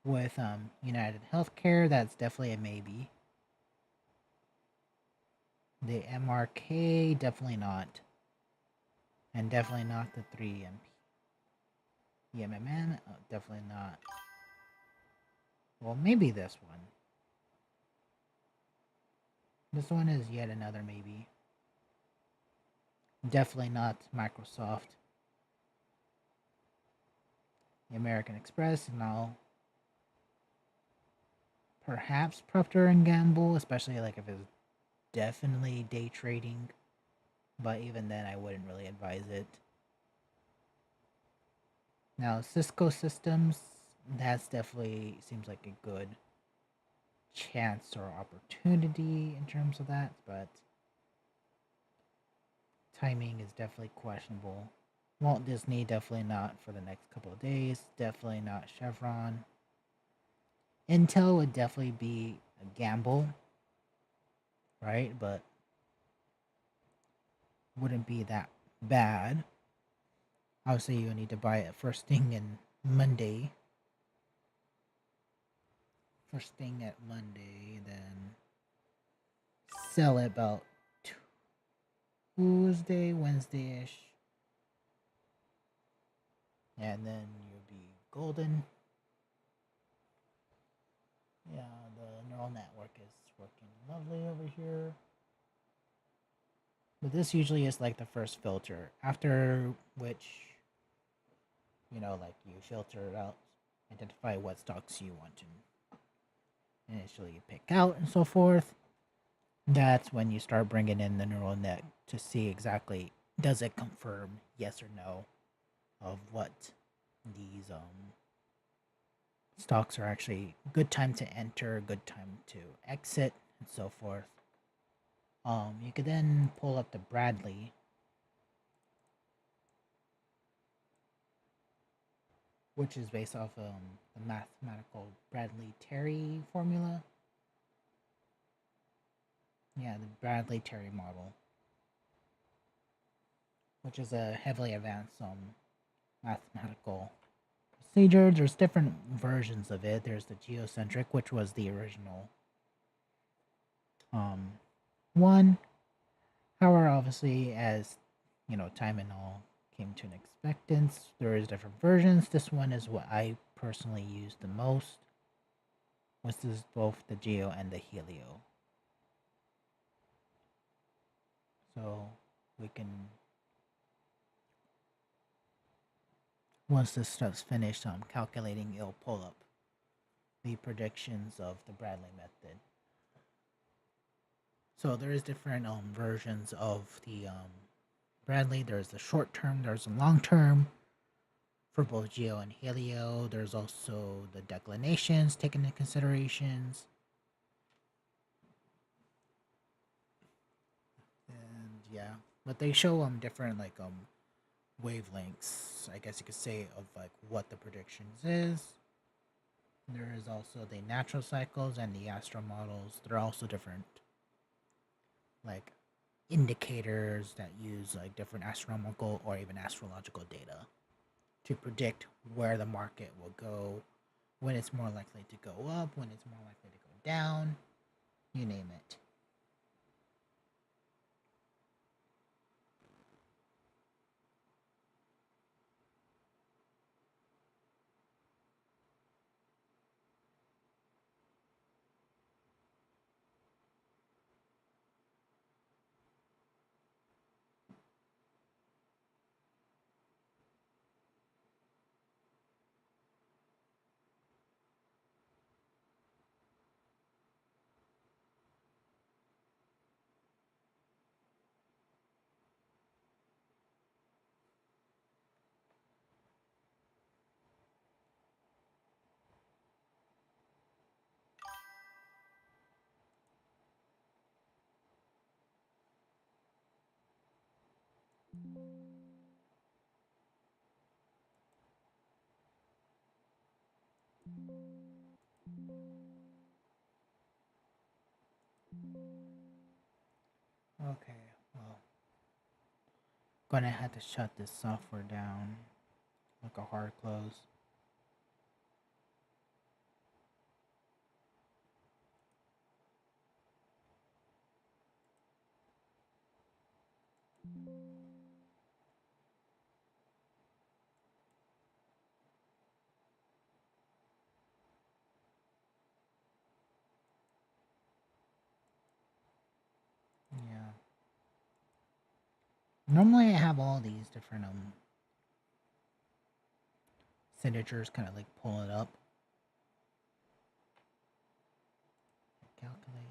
With United Healthcare, that's definitely a maybe. The MRK, definitely not. And definitely not the 3MP. EMMN, definitely not. Well, maybe this one. This one is yet another maybe. Definitely not Microsoft. The American Express, no. Perhaps Procter and Gamble, especially like if it's definitely day trading. But even then, I wouldn't really advise it. Now, Cisco Systems, that's definitely seems like a good chance or opportunity in terms of that, but timing is definitely questionable. Walt Disney, definitely not for the next couple of days. Definitely not Chevron. Intel would definitely be a gamble, right? But wouldn't be that bad. Obviously, you need to buy it first thing in Monday. First thing at Monday, then sell it about Tuesday, Wednesday-ish. And then you'll be golden. Yeah, the neural network is working lovely over here. But this usually is like the first filter, after which, like you filter out, identify what stocks you want to initially pick out and so forth. That's when you start bringing in the neural net to see exactly does it confirm yes or no of what these stocks are actually good time to enter, good time to exit, and so forth. You could then pull up the Bradley, which is based off the mathematical Bradley-Terry formula. Yeah, the Bradley-Terry model, which is a heavily advanced mathematical procedure. There's different versions of it. There's the geocentric, which was the original um, one. However, obviously, as time and all came to an expectance, there is different versions. This one is what I personally use the most, which is both the geo and the helio. So we can, once this stuff's finished, calculating, it'll pull up the predictions of the Bradley method. So there is different versions of the Bradley. There's the short term, there's a long term for both geo and helio. There's also the declinations taken into considerations. And yeah, but they show different like wavelengths, I guess you could say, of like what the predictions is. There is also the natural cycles and the astro models. They're also different like indicators that use like different astronomical or even astrological data to predict where the market will go, when it's more likely to go up, when it's more likely to go down, you name it. Okay, well, gonna have to shut this software down like a hard close. Yeah. Normally I have all these different signatures kind of like pull it up. Calculate.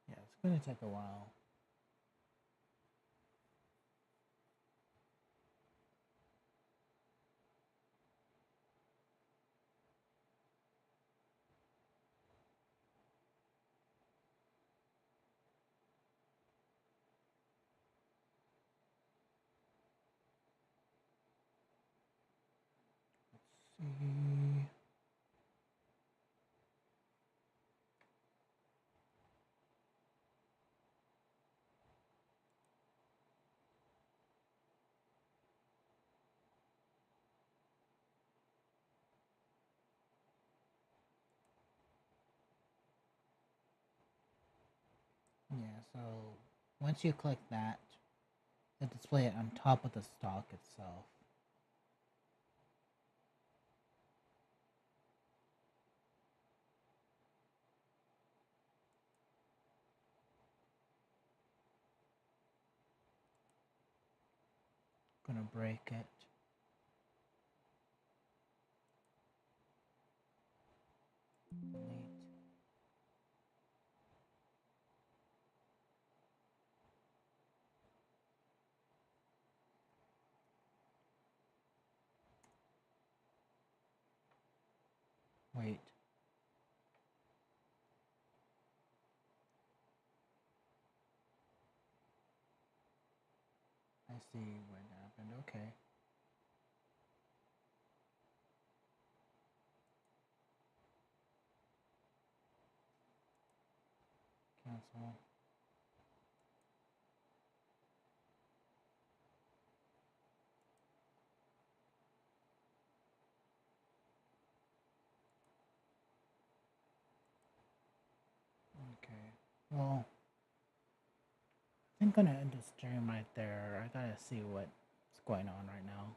Yeah, it's gonna take a while. Let's see. So once you click that, it'll display it on top of the stock itself. Gonna break it. Delete. Wait. I see what happened. Okay. Cancel. Okay. Well, I'm gonna end the stream right there. I gotta see what's going on right now.